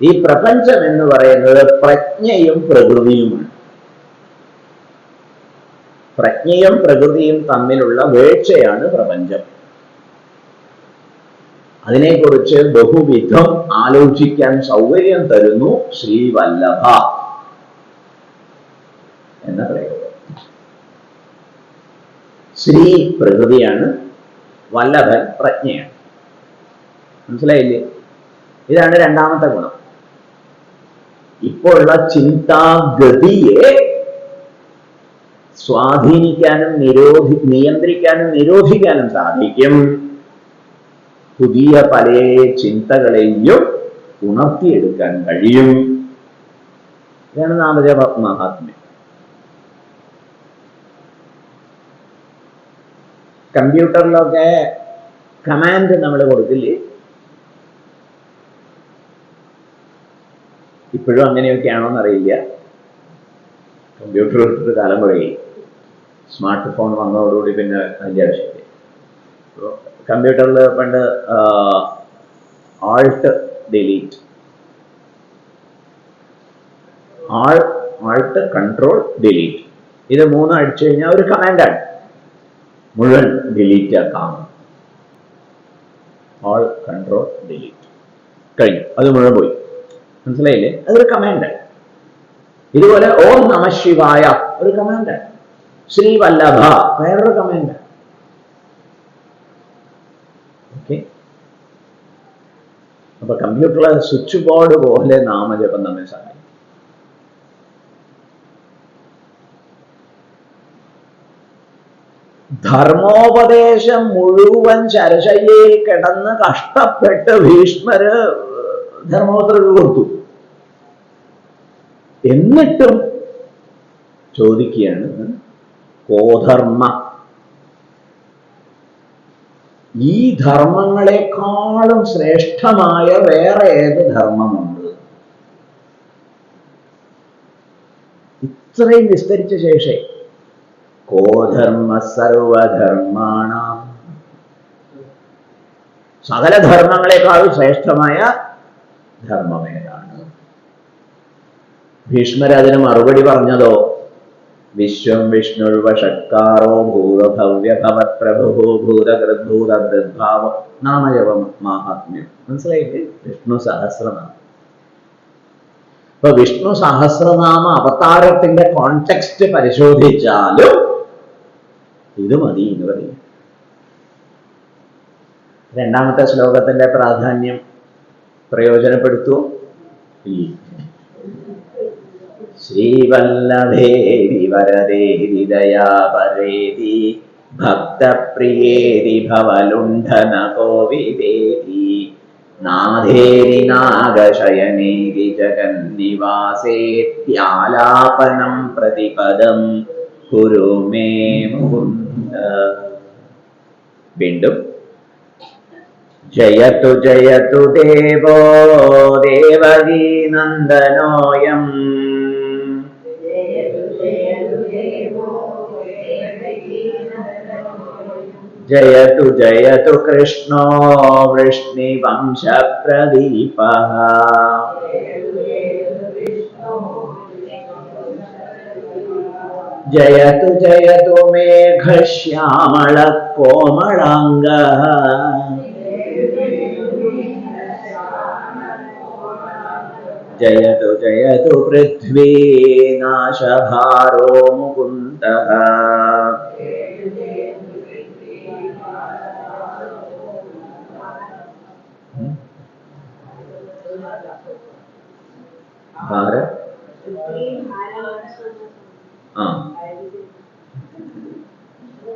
ഈ പ്രപഞ്ചം എന്ന് പറയുന്നത് പ്രജ്ഞയും പ്രകൃതിയുമാണ്. പ്രജ്ഞയും പ്രകൃതിയും തമ്മിലുള്ള വീഴ്ചയാണ് പ്രപഞ്ചം. അതിനെക്കുറിച്ച് ബഹുവിധം ആലോചിക്കാൻ സൗകര്യം തരുന്നു ശ്രീവല്ലഭ എന്ന പ്രയോഗം. ശ്രീ പ്രകൃതിയാണ്, വല്ലഭൻ പ്രജ്ഞയാണ്. മനസ്സിലായില്ലേ? ഇതാണ് രണ്ടാമത്തെ ഗുണം. ഇപ്പോഴുള്ള ചിന്താഗതിയെ സ്വാധീനിക്കാനും നിയന്ത്രിക്കാനും നിരോധിക്കാനും സാധിക്കും. പുതിയ പല ചിന്തകളെയും ഉണർത്തിയെടുക്കാൻ കഴിയും. ഇതാണ് നാമജപ മഹാത്മ്യം. കമ്പ്യൂട്ടറിലൊക്കെ കമാൻഡ് നമ്മൾ കൊടുക്കില്ലേ? ഇപ്പോഴും അങ്ങനെയൊക്കെയാണോ എന്നറിയില്ല. കമ്പ്യൂട്ടർ എടുത്തിട്ട് കാലം കുറയും. സ്മാർട്ട് ഫോൺ വന്നതോടുകൂടി പിന്നെ അതിൻ്റെ ആവശ്യമില്ല. കമ്പ്യൂട്ടറിൽ പണ്ട് Alt delete, Alt control delete, ഇത് മൂന്നും അടിച്ചു കഴിഞ്ഞാൽ ഒരു കമാൻഡാണ്. മുഴുവൻ ഡിലീറ്റ് ആക്കാം. ആൾ കൺട്രോൾ ഡിലീറ്റ് കഴിഞ്ഞു, അത് മുഴുവൻ പോയി. മനസ്സിലായില്ലേ? അതൊരു കമാൻഡാണ്. ഇതുപോലെ ഓം നമഃ ശിവായ ഒരു കമാൻഡാണ്. ശ്രീവല്ലഭ വേറൊരു കമാൻഡാണ്. ഓക്കെ. അപ്പൊ കമ്പ്യൂട്ടറിലെ സ്വിച്ച് ബോർഡ് പോലെ നാമജപം നമ്മെ സഹായിക്കും. ധർമ്മോപദേശം മുഴുവൻ ശരശയ്യയിൽ കിടന്ന് കഷ്ടപ്പെട്ട് ഭീഷ്മര് ധർമ്മപുത്രർക്ക് കൊടുത്തു. എന്നിട്ടും ചോദിക്കുകയാണ്, കോധർമ്മ, ഈ ധർമ്മങ്ങളെക്കാളും ശ്രേഷ്ഠമായ വേറെ ഏത് ധർമ്മമുണ്ട്? ഇത്രയും വിസ്തരിച്ച ശേഷം കോധർമ്മ സർവധർമാണാം, സകല ധർമ്മങ്ങളെക്കാളും ശ്രേഷ്ഠമായ ധർമ്മമേതാണ്? ഭീഷ്മർ അതിന് മറുപടി പറഞ്ഞതോ, വിശ്വം വിഷ്ണുർവഷത്കാരോ ഭൂതഭവ്യ ഭവത് പ്രഭു ഭൂതകൃദ്ഭൂതഭൃദ്ഭാവ നാമജപ മാഹാത്മ്യം. മനസ്സിലായില്ലേ? വിഷ്ണു സഹസ്രനാമം. ഇപ്പൊ വിഷ്ണു സഹസ്രനാമ അവതാരത്തിന്റെ കോണ്ടെക്സ്റ്റ് പരിശോധിച്ചാലും ഇത് മതി എന്ന് പറയും. രണ്ടാമത്തെ ശ്ലോകത്തിന്റെ പ്രാധാന്യം പ്രയോജനപ്പെടുത്തൂ. ശ്രീവല്ലഭേരി വരദേരി ദയാപരേതി ഭക്തപ്രിയേരി ഭവലുണ്ഠന കോവിദേതി നാഥേരി നാഗശയനേരി ജഗന്നിവാസേത്യാലാപനം പ്രതിപദം കുരു മേ മുകുന്ദ. വീണ്ടും ജയതു ജയതു ദേവോ ദേവകീ നന്ദനോയം ജയതു ജയതു കൃഷ്ണോ വൃഷ്ണിവംശപ്രദീപഃ. ജയതു ജയതു മേഘശ്യാമള കോമളാംഗഃ. ജയതു ജയതു പൃഥ്വീനാശഭാരോ മുകുന്ദഃ.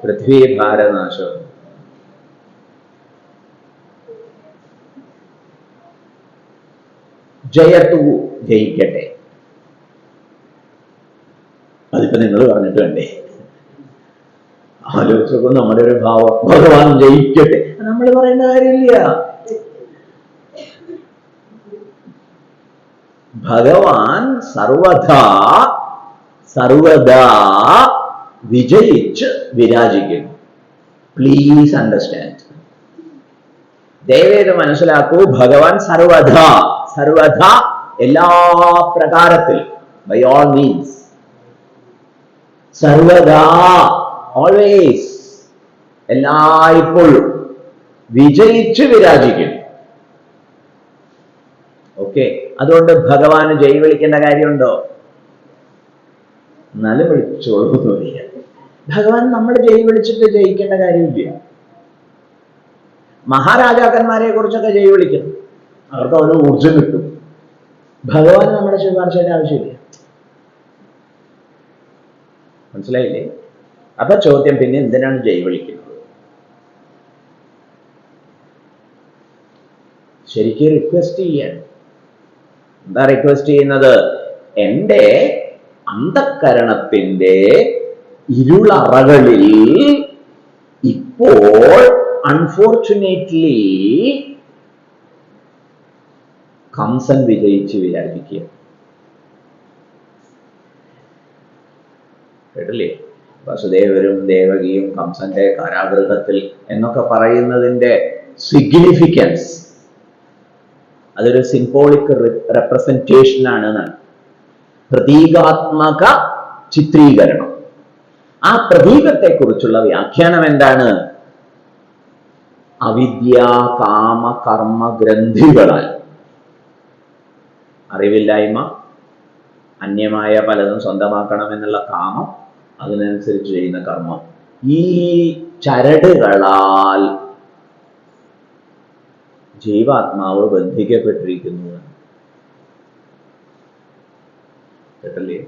പൃഥ്വി ഭാരനാശം. ജയത്തു ജയിക്കട്ടെ. അതിപ്പോ നിങ്ങൾ പറഞ്ഞിട്ട് വേണ്ടേ? ആലോചിച്ചപ്പോ നമ്മുടെ ഒരു ഭാവം ഭഗവാൻ ജയിക്കട്ടെ, നമ്മൾ പറയേണ്ട കാര്യമില്ല. ഭഗവാൻ സർവദാ വിജയിച്ച് വിരാജിക്കുന്നു. പ്ലീസ് അണ്ടർസ്റ്റാൻഡ്, ദയവേത് മനസ്സിലാക്കൂ. ഭഗവാൻ സർവദാ എല്ലാ പ്രകാരത്തിലും, ബൈ ഓൾ മീൻസ്, സർവദാ, ഓൾവേസ്, എല്ലായ്പ്പോഴും വിജയിച്ച് വിരാജിക്കുന്നു. ഓക്കെ, അതുകൊണ്ട് ഭഗവാന് ജയ് വിളിക്കേണ്ട കാര്യമുണ്ടോ? എന്നാലും വിളിച്ചോളൂന്നില്ല. ഭഗവാൻ നമ്മൾ ജയ് വിളിച്ചിട്ട് ജയിക്കേണ്ട കാര്യമില്ല. മഹാരാജാക്കന്മാരെ കുറിച്ചൊക്കെ ജയ് വിളിക്കണം, അവർക്ക് അവന് ഊർജം കിട്ടും. ഭഗവാന് നമ്മുടെ ശുപാർശയുടെ ആവശ്യമില്ല. മനസ്സിലായില്ലേ? അപ്പൊ ചോദ്യം, പിന്നെ എന്തിനാണ് ജയ് വിളിക്കുന്നത്? ശരിക്കും റിക്വസ്റ്റ് ചെയ്യാൻ. എന്താ റിക്വസ്റ്റ് ചെയ്യുന്നത്? എൻ്റെ അന്ധക്കരണത്തിന്റെ ഇരുളറകളിൽ ഇപ്പോൾ അൺഫോർച്ചുനേറ്റ്ലി കംസൻ വിജയിച്ച് വിരാജിക്കുക. കേട്ടില്ലേ? വസുദേവരും ദേവകിയും കംസന്റെ കാരാഗൃഹത്തിൽ എന്നൊക്കെ പറയുന്നതിന്റെ സിഗ്നിഫിക്കൻസ്, അതൊരു സിംബോളിക് റെപ്രസെന്റേഷൻ ആണ്, പ്രതീകാത്മക ചിത്രീകരണം. ആ പ്രതീകത്തെ കുറിച്ചുള്ള വ്യാഖ്യാനം എന്താണ്? അവിദ്യ കാമ കർമ്മ ഗ്രന്ഥികളാൽ, അറിവില്ലായ്മ, അന്യമായ പലതും സ്വന്തമാക്കണമെന്നുള്ള കാമം, അതിനനുസരിച്ച് ചെയ്യുന്ന കർമ്മം, ഈ ചരടുകളാൽ ജീവാത്മാവ് ബന്ധിക്കപ്പെട്ടിരിക്കുന്നു. കേട്ടല്ലേ?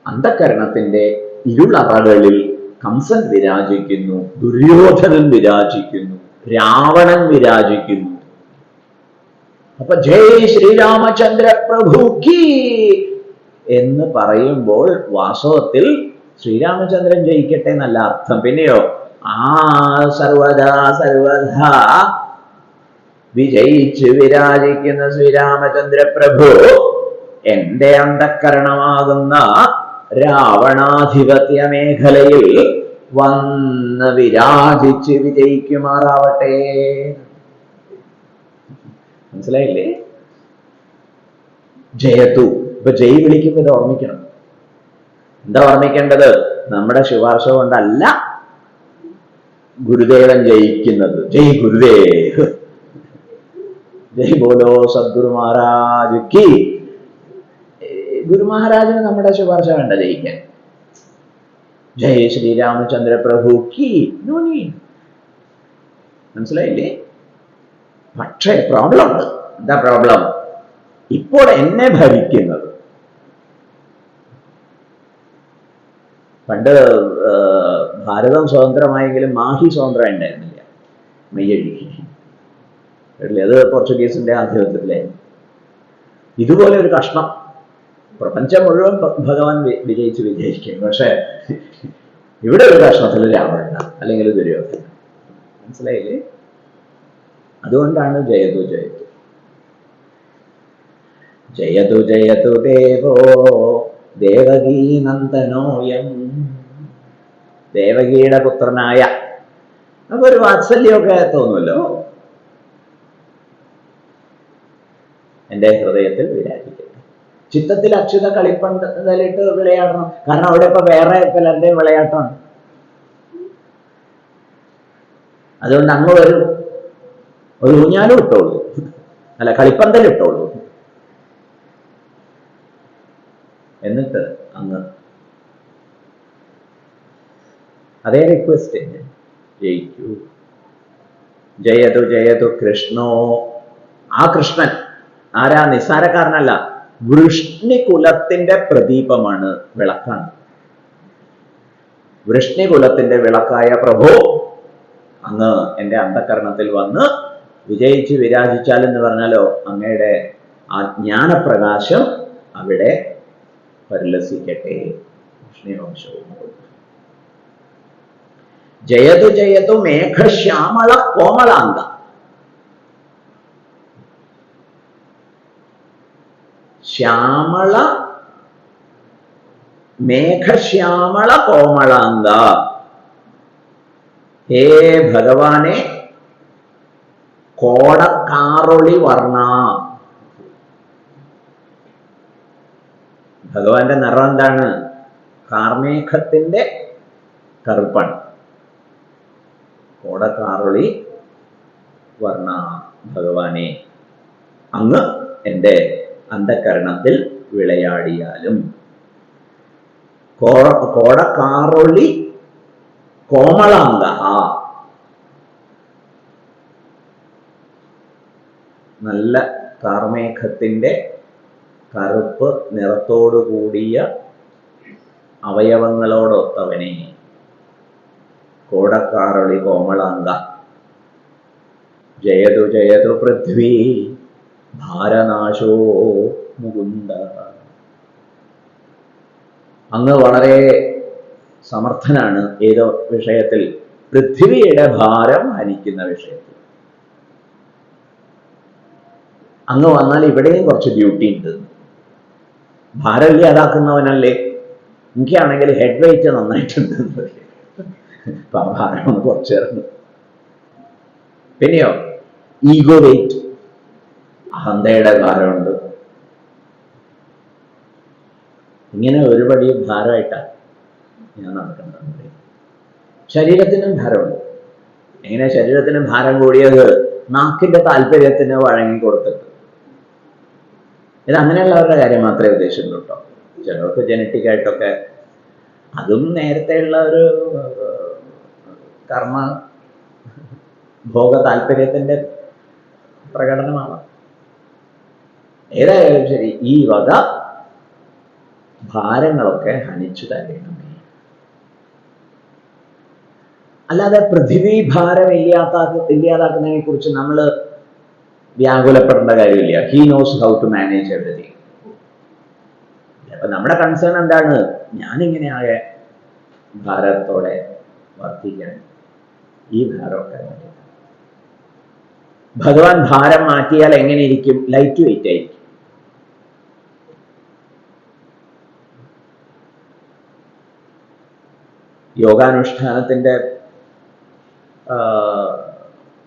അന്ധകരണത്തിന്റെ ഇരുളറകളിൽ കംസൻ വിരാജിക്കുന്നു, ദുര്യോധനൻ വിരാജിക്കുന്നു, രാവണൻ വിരാജിക്കുന്നു. അപ്പൊ ജയ് ശ്രീരാമചന്ദ്ര പ്രഭു കീ എന്ന് പറയുമ്പോൾ വാസ്തവത്തിൽ ശ്രീരാമചന്ദ്രൻ ജയിക്കട്ടെ എന്നല്ല അർത്ഥം. പിന്നെയോ, സർവദാ വിജയിച്ച് വിരാജിക്കുന്ന ശ്രീരാമചന്ദ്ര പ്രഭു എന്റെ അന്ധക്കരണമാകുന്ന രാവണാധിപത്യ മേഖലയിൽ വന്ന് വിരാജിച്ച് വിജയിക്കുമാറാവട്ടെ. മനസ്സിലായില്ലേ? ജയത്തു. ഇപ്പൊ ജയ് വിളിക്കുമ്പോ ഇത് ഓർമ്മിക്കണം. എന്താ ഓർമ്മിക്കേണ്ടത്? നമ്മുടെ ശുപാർശ കൊണ്ടല്ല ഗുരുദേവൻ ജയിക്കുന്നത്. ജയ് ഗുരുദേവ്, ജയ് ബോലോ സദ്ഗുരു മഹാരാജ് കി. ഗുരു മഹാരാജിന് നമ്മുടെ ശുപാർശ വേണ്ട ജയിക്കാൻ. ജയ് ശ്രീരാമചന്ദ്ര പ്രഭു കി, നോ നീഡ്. മനസ്സിലായില്ലേ? പക്ഷേ പ്രോബ്ലം ഉണ്ട്. എന്താ പ്രോബ്ലം? ഇപ്പോൾ എന്നെ ഭരിക്കുന്നത്, പണ്ട് ഭാരതം സ്വതന്ത്രമായെങ്കിലും മാഹി സ്വതന്ത്രം ഉണ്ടായിരുന്നില്ല, മെയ്യഴി. അത് പോർച്ചുഗീസിന്റെ ആധിപത്യത്തിലായിരുന്നു. ഇതുപോലെ ഒരു കഷ്ണം പ്രപഞ്ചം മുഴുവൻ ഭഗവാൻ വിജയിക്കും. പക്ഷെ ഇവിടെ ഒരു കഷ്ണത്തിൽ രാവണ അല്ലെങ്കിൽ ദുര്യോധന. മനസ്സിലായില്ലേ? അതുകൊണ്ടാണ് ജയതു ജയതു. ജയതു ജയതു ദേവോ ദേവകീ നന്ദനോയം. ദേവകിയുടെ പുത്രനായ. അപ്പൊ ഒരു വാത്സല്യമൊക്കെ തോന്നുമല്ലോ. എൻ്റെ ഹൃദയത്തിൽ വിരാജിക്കട്ടെ. ചിത്തത്തിൽ അച്യുത കളിപ്പന്തലിട്ട് വിളയാടണം. കാരണം അവിടെ ഇപ്പൊ വേറെ പലരുടെയും വിളയാട്ടമാണ്. അതുകൊണ്ട് അങ്ങ് വരും, ഒരു ഊഞ്ഞാലും ഇട്ടോളൂ, അല്ല കളിപ്പന്തലിട്ടോളൂ. എന്നിട്ട് അങ്ങ് അതേ റിക്വസ്റ്റ് ജയിക്കൂ. ജയതു ജയതു കൃഷ്ണോ. ആ കൃഷ്ണൻ ആരാ? നിസ്സാരക്കാരനല്ല, വൃഷ്ണികുലത്തിന്റെ പ്രദീപമാണ്, വിളക്കാണ്. വൃഷ്ണികുലത്തിന്റെ വിളക്കായ പ്രഭു അങ്ങ് എൻ്റെ അന്ധകരണത്തിൽ വന്ന് വിജയിച്ച് വിരാജിച്ചാൽ എന്ന് പറഞ്ഞാലോ, അങ്ങയുടെ ആ ജ്ഞാനപ്രകാശം അവിടെ പരിലസിക്കട്ടെ. വൃഷ്ണിവംശവും ജയതു ജയതു മേഘശ്യാമള കോമളാംഗ. ശ്യാമള മേഘശ്യാമള കോമളാംഗ. ഹേ ഭഗവാനെ കോടക്കാറൊളി വർണ്ണ. ഭഗവാന്റെ നിറം എന്താണ്? കാർമേഘത്തിന്റെ കറുപ്പാണ്. കോടക്കാറൊളി വർണ്ണ ഭഗവാനെ, അങ്ങ് എൻ്റെ അന്ധകരണത്തിൽ വിളയാടിയാലും. കോടക്കാറൊളി കോമളാംഗ. നല്ല കാർമേഘത്തിന്റെ കറുപ്പ് നിറത്തോടു കൂടിയ അവയവങ്ങളോടൊത്തവനെ, കോടക്കാറൊളി കോമളാംഗ. ജയതു ജയതു പൃഥ്വി ഭാരനാശോ മുകുന്ദ. അങ്ങ് വളരെ സമർത്ഥനാണ്. ഏതോ വിഷയത്തിൽ? പൃഥ്വിയുടെ ഭാരം ഹനിക്കുന്ന വിഷയത്തിൽ. അങ്ങ് വന്നാൽ ഇവിടെയും കുറച്ച് ഡ്യൂട്ടി ഉണ്ട്. ഭാരം ഇല്ലാതാക്കുന്നവനല്ലേ. എനിക്കാണെങ്കിൽ ഹെഡ് വെയിറ്റ് നന്നായിട്ടുണ്ട്. അപ്പൊ ആ ഭാരം ഒന്ന് കുറച്ചിറങ്ങും. പിന്നെയോ ഈഗോ വെയിറ്റ്, അഹന്തയുടെ ഭാരമുണ്ട്. ഇങ്ങനെ ഒരുപടി ഭാരമായിട്ടാണ് ഞാൻ നടക്കുന്നത്. ശരീരത്തിനും ഭാരമുണ്ട്. എങ്ങനെ ശരീരത്തിന് ഭാരം കൂടിയത്? നാക്കിന്റെ താല്പര്യത്തിന് വഴങ്ങിക്കൊടുത്തിട്ട്. ഇത് അങ്ങനെയുള്ളവരുടെ കാര്യം മാത്രമേ ഉദ്ദേശിച്ചുള്ളൂ കേട്ടോ. ചിലർക്ക് ജനറ്റിക് ആയിട്ടൊക്കെ, അതും നേരത്തെയുള്ള ഒരു കർമ്മ ഭോഗ താല്പര്യത്തിന്റെ പ്രകടനമാണ്. ഏതായാലും ശരി, ഈ വക ഭാരങ്ങളൊക്കെ ഹനിച്ചു തരണമേ. അല്ലാതെ പൃഥ്വി ഭാരം ഇല്ലാതാക്കുന്നതിനെ കുറിച്ച് നമ്മൾ വ്യാകുലപ്പെടേണ്ട കാര്യമില്ല. He knows how to manage everything. അപ്പൊ നമ്മുടെ കൺസേൺ എന്താണ്? ഞാനിങ്ങനെയാകെ ഭാരത്തോടെ വർദ്ധിക്കാൻ, ഈ ഭാരമൊക്കെ മാറ്റി. ഭഗവാൻ ഭാരം മാറ്റിയാൽ എങ്ങനെ ഇരിക്കും? ലൈറ്റ് വെയിറ്റ് ആയിരിക്കും. യോഗാനുഷ്ഠാനത്തിന്റെ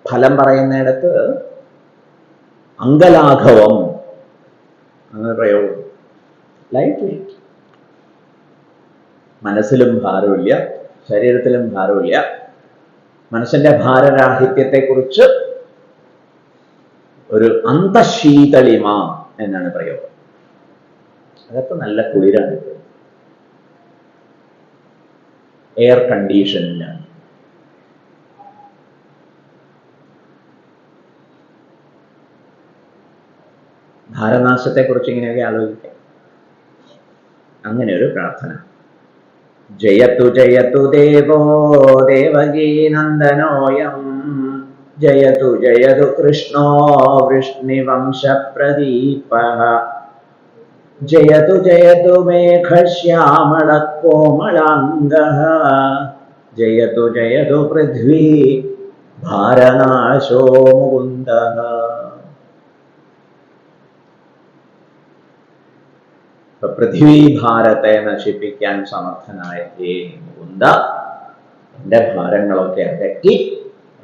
ഫലം പറയുന്നിടത്ത് അംഗലാഘവം അങ്ങനെ പ്രയോഗം. Light weight. മനസ്സിലും ഭാരമില്ല, ശരീരത്തിലും ഭാരമില്ല. മനസ്സിന്റെ ഭാരരാഹിത്യത്തെക്കുറിച്ച് ഒരു അന്തശീതളിമ എന്നാണ് പ്രയോഗം. അതൊക്കെ നല്ല കുളിരാണ്. എയർ കണ്ടീഷനിലാണ്. ഭാരനാശത്തെക്കുറിച്ച് ഇങ്ങനെയൊക്കെ ആലോചിക്കാം. അങ്ങനെ ഒരു പ്രാർത്ഥന. ജയതു ജയതു ദേവോ ദേവകീ നന്ദനോയം. ജയതു ജയതു കൃഷ്ണോ വൃഷ്ണിവംശ പ്രദീപഃ. ജയതു ജയതു മേഘശ്യാമള കോമളാംഗഃ. ജയതു ജയതു പൃഥ്വി ഭാരനാശോ മുകുന്ദഃ. പൃഥ്വി ഭാരത്തെ നശിപ്പിക്കാൻ സമർത്ഥനായ ഹേ മുകുന്ദ, എൻ്റെ ഭാരങ്ങളൊക്കെ അകറ്റി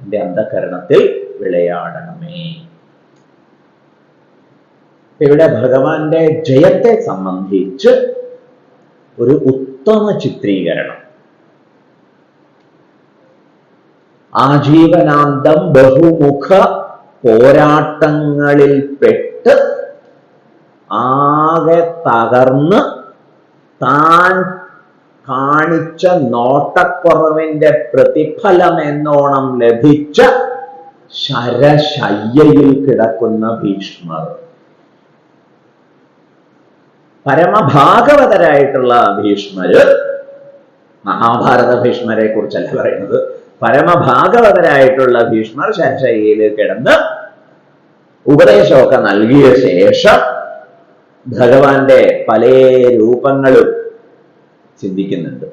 എൻ്റെ അന്ധകരണത്തിൽ വിളയാടണമേ. ഇവിടെ ഭഗവാന്റെ ജയത്തെ സംബന്ധിച്ച് ഒരു ഉത്തമ ചിത്രീകരണം. ആജീവനാന്തം ബഹുമുഖ പോരാട്ടങ്ങളിൽ പെട്ട് ആകെ തകർന്ന് താൻ കാണിച്ച നോട്ടക്കുറവിന്റെ പ്രതിഫലം എന്നോണം ലഭിച്ച ശരശയ്യയിൽ കിടക്കുന്ന ഭീഷ്മർ. പരമഭാഗവതരായിട്ടുള്ള ഭീഷ്മര്, മഹാഭാരത ഭീഷ്മരെ കുറിച്ചല്ല പറയുന്നത്, പരമഭാഗവതരായിട്ടുള്ള ഭീഷ്മർ ശരശയ്യയിൽ കിടന്ന് ഉപദേശമൊക്കെ നൽകിയ ശേഷം ഭഗവാന്റെ പല രൂപങ്ങളും ചിന്തിക്കുന്നുണ്ട്.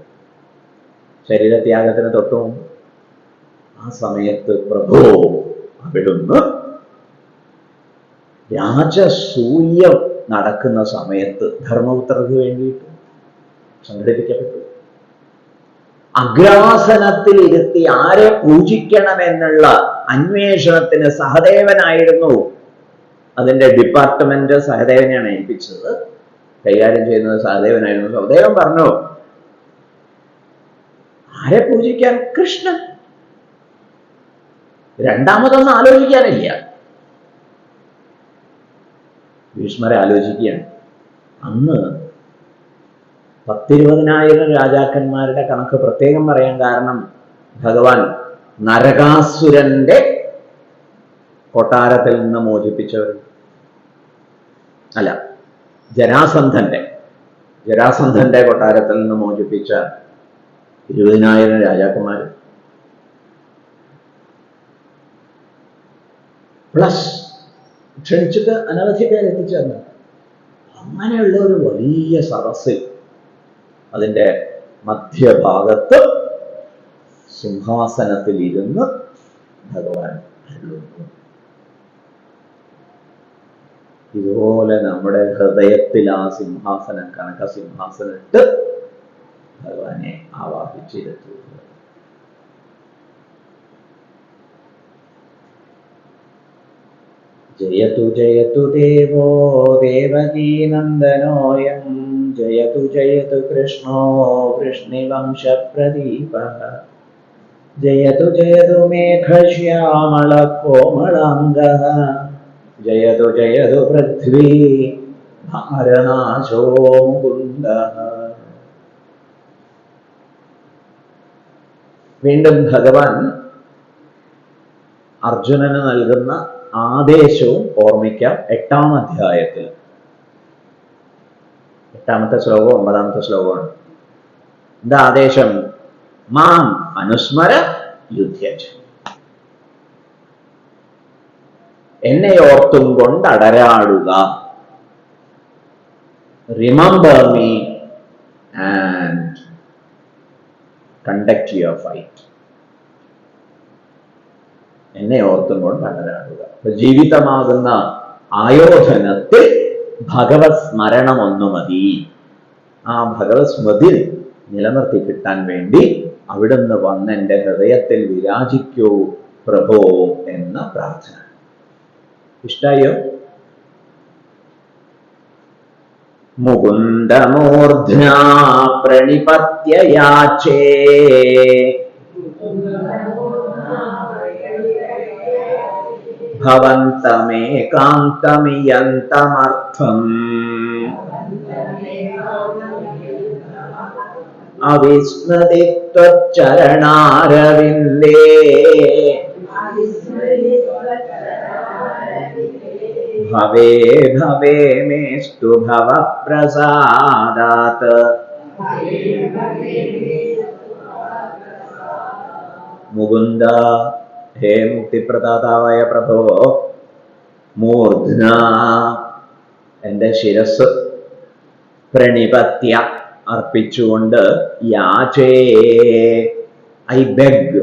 ശരീരത്യാഗത്തിന് തൊട്ടും ആ സമയത്ത് പ്രഭോ അവിടുന്ന് രാജസൂയം നടക്കുന്ന സമയത്ത് ധർമ്മപുത്രർക്ക് വേണ്ടിയിട്ട് സംഘടിപ്പിക്കപ്പെട്ടു. അഗ്രാസനത്തിൽ ഇരുത്തി ആരെ പൂജിക്കണമെന്നുള്ള അന്വേഷണത്തിന് സഹദേവനായിരുന്നു അതിന്റെ ഡിപ്പാർട്ട്മെന്റ്. സഹദേവനെയാണ് ഏൽപ്പിച്ചത്, കൈകാര്യം ചെയ്യുന്നത് സഹദേവനായിരുന്നു. സഹദേവൻ പറഞ്ഞു, ആരെ പൂജിക്കാൻ? കൃഷ്ണൻ. രണ്ടാമതൊന്നും ആലോചിക്കാനില്ല. ഭീഷ്മരെ ആലോചിക്കുകയാണ്. അന്ന് 10,000-20,000 രാജാക്കന്മാരുടെ കണക്ക് പ്രത്യേകം പറയാൻ കാരണം ഭഗവാൻ നരകാസുരന്റെ കൊട്ടാരത്തിൽ നിന്ന് മോചിപ്പിച്ചവർ അല്ല, ജരാസന്ധന്റെ കൊട്ടാരത്തിൽ നിന്ന് മോചിപ്പിച്ച 20,000 രാജാക്കന്മാർ പ്ലസ് ക്ഷണിച്ചിട്ട് അനവധി പേര് എത്തിച്ചേർന്നു. അങ്ങനെയുള്ള ഒരു വലിയ സദസ്സിൽ അതിൻ്റെ മധ്യഭാഗത്ത് സിംഹാസനത്തിൽ ഇരുന്ന് ഭഗവാൻ അരുളുന്നു. ഇതുപോലെ നമ്മുടെ ഹൃദയത്തിൽ ആ സിംഹാസനം, കനക സിംഹാസനം ഇട്ട് ഭഗവാനെ ആവാഹിച്ചിരുത്തുക. ജയതു ജയതു ദേവോ ദേവകീനന്ദനോയം, ജയതു ജയതു കൃഷ്ണോ വൃഷ്ണിവംശപ്രദീപഃ, ജയതു ജയതു മേഘശ്യാമള കോമളാംഗഃ, ജയതു ജയതു പൃഥ്വീ ഭാരനാശോ മുകുന്ദഃ. വീണ്ടും ഭഗവാൻ അർജുനന് നൽകുന്ന ആദേശവും ഓർമ്മിക്കാം. 8-ാം അധ്യായത്തിൽ 8-ാമത്തെ ശ്ലോകവും 9-ാമത്തെ ശ്ലോകമാണ്. എന്താ ആദേശം? മാം അനുസ്മര യുധ്യജ്, എന്നെ ഓർത്തും കൊണ്ട് അടരാടുക. Remember me and conduct your fight. എന്നെ ഓർത്തും കൊണ്ട് അടരാടുക. ജീവിതമാകുന്ന ആയോധനത്തിൽ ഭഗവത് സ്മരണം ഒന്നു മതി. ആ ഭഗവത് സ്മൃതി നിലനിർത്തി കിട്ടാൻ വേണ്ടി അവിടുന്ന് വന്ന് എൻ്റെ ഹൃദയത്തിൽ വിരാജിക്കൂ പ്രഭോ എന്ന പ്രാർത്ഥന. ഇഷ്ടായോ? മുകുന്ദമൂർധ്നാ പ്രണിപത്യ യാചേ, ഭവന്തമേകാന്തമിയന്തമർത്ഥം, അവിസ്മൃതി ത്വച്ചരണാരവിന്ദേ, ഭവേ ഭവേ മേസ്തു ഭവപ്രസാദാത്. മുകുന്ദ, ഹേ മുക്തിപ്രദാതാവായ പ്രഭോ, മൂർധ്ന, എൻ്റെ ശിരസ്, പ്രണിപത്യ, അർപ്പിച്ചുകൊണ്ട്, യാചേ, ഐ ബെഗ്,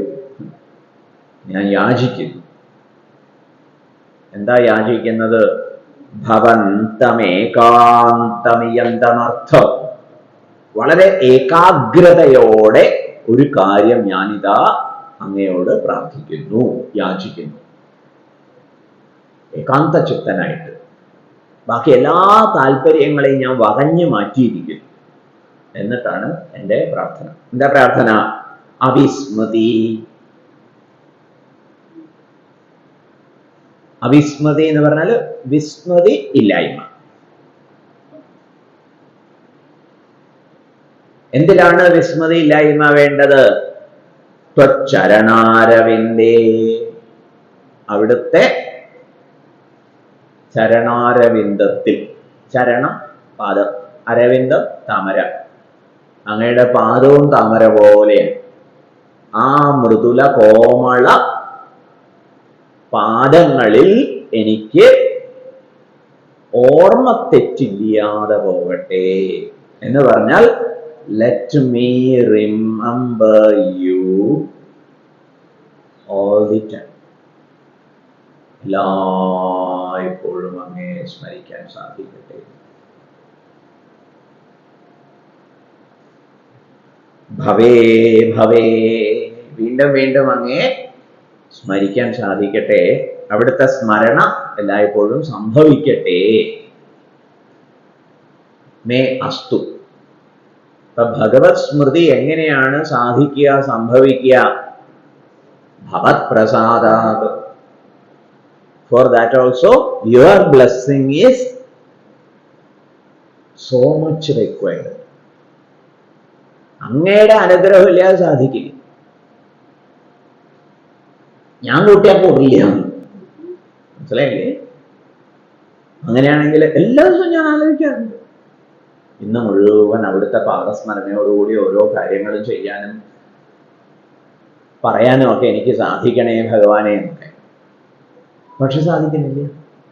ഞാൻ യാചിക്കുന്നു. എന്താ യാചിക്കുന്നത്? ഭവന്തമേകാന്തമിയന്തമർത്ഥം, വളരെ ഏകാഗ്രതയോടെ ഒരു കാര്യം ഞാനിതാ അങ്ങയോട് പ്രാർത്ഥിക്കുന്നു, യാചിക്കുന്നു. ഏകാന്തചിത്തനായിട്ട് ബാക്കി എല്ലാ താല്പര്യങ്ങളെയും ഞാൻ വകഞ്ഞു മാറ്റിയിരിക്കുന്നു. എന്നിട്ടാണ് എൻ്റെ പ്രാർത്ഥന. എന്താ പ്രാർത്ഥന? അവിസ്മൃതി. അവിസ്മൃതി എന്ന് പറഞ്ഞാൽ വിസ്മൃതി ഇല്ലായ്മ. എന്തിലാണ് വിസ്മൃതി ഇല്ലായ്മ വേണ്ടത്? ത്വച്ചരണാരവിന്ദേ, അവിടുത്തെ ചരണാരവിന്ദത്തിൽ. ചരണം പാദം, അരവിന്ദം താമര. അങ്ങയുടെ പാദവും താമര പോലെയാണ്. ആ മൃദുല കോമള പാദങ്ങളിൽ എനിക്ക് ഓർമ്മ തെറ്റില്ലാതെ പോകട്ടെ എന്ന് പറഞ്ഞാൽ let me remember you all the time. എല്ലായ്പ്പോഴും അങ്ങേ സ്മരിക്കാൻ സാധിക്കട്ടെ. ഭവേ ഭവേ, വീണ്ടും വീണ്ടും അങ്ങേ സ്മരിക്കാൻ സാധിക്കട്ടെ. അവിടുത്തെ സ്മരണ എല്ലായ്പ്പോഴും സംഭവിക്കട്ടെ. മേ അസ്തു. അപ്പൊ ഭഗവത് സ്മൃതി എങ്ങനെയാണ് സാധിക്കുക, സംഭവിക്കുക? ഭവത് പ്രസാദാത്. For that also your blessing is so much required. അങ്ങയുടെ അനുഗ്രഹം ഇല്ലാതെ സാധിക്കില്ല. ഞാൻ കൂട്ടിയാൽ കൂടില്ല, മനസ്സിലായില്ലേ? അങ്ങനെയാണെങ്കിൽ എല്ലാ ദിവസവും ഞാൻ ആലോചിക്കാറുണ്ട്. ഇന്ന് മുഴുവൻ അവിടുത്തെ പാദസ്മരണയോടുകൂടി ഓരോ കാര്യങ്ങളും ചെയ്യാനും പറയാനും ഒക്കെ എനിക്ക് സാധിക്കണേ ഭഗവാനെ എന്നൊക്കെ. പക്ഷെ സാധിക്കുന്നില്ല.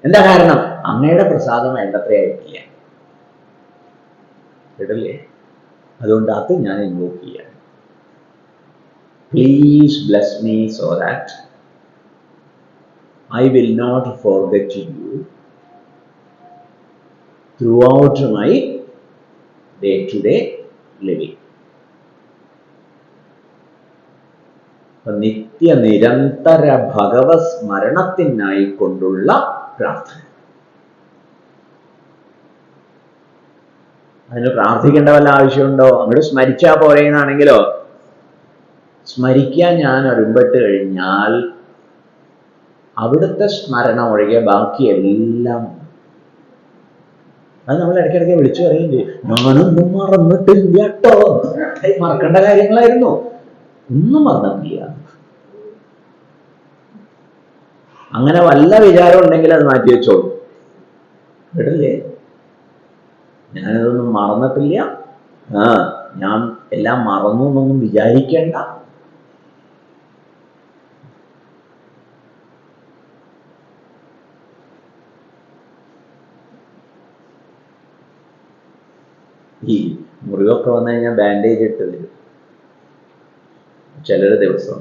എന്താ കാരണം? അങ്ങയുടെ പ്രസാദം വേണ്ടത്രയായിട്ടില്ല. കേട്ടില്ലേ? അതുകൊണ്ട് അത് ഞാൻ ഇൻവോക്ക് ചെയ്യാം. Please bless me so that I will not forget you throughout my day-to-day living. നിത്യ നിരന്തര ഭഗവത് സ്മരണത്തിനായി കൊണ്ടുള്ള പ്രാർത്ഥന. അതിന് പ്രാർത്ഥിക്കേണ്ട വല്ല ആവശ്യമുണ്ടോ? അങ്ങോട്ട് സ്മരിച്ചാൽ പോരെന്നാണെങ്കിലോ, സ്മരിക്കാൻ ഞാൻ ഒരുമ്പെട്ട് കഴിഞ്ഞാൽ അവിടുത്തെ സ്മരണ ഒഴികെ ബാക്കിയെല്ലാം. അത് നമ്മൾ ഇടയ്ക്കിടയ്ക്ക് വിളിച്ചു പറയും ചെയ്യും, ഞാനൊന്നും മറന്നിട്ടില്ല കേട്ടോ. മറക്കേണ്ട കാര്യങ്ങളായിരുന്നു, ഒന്നും മറന്നിട്ടില്ല. അങ്ങനെ വല്ല വിചാരം ഉണ്ടെങ്കിൽ അത് മാറ്റി വെച്ചോളൂ. കേട്ടില്ലേ? ഞാനിതൊന്നും മറന്നിട്ടില്ല, ഞാൻ എല്ലാം മറന്നു എന്നൊന്നും വിചാരിക്കേണ്ട. ഈ മുറിവൊക്കെ വന്നു കഴിഞ്ഞാൽ ബാൻഡേജ് ഇട്ട് തരും ചിലര് ദിവസം.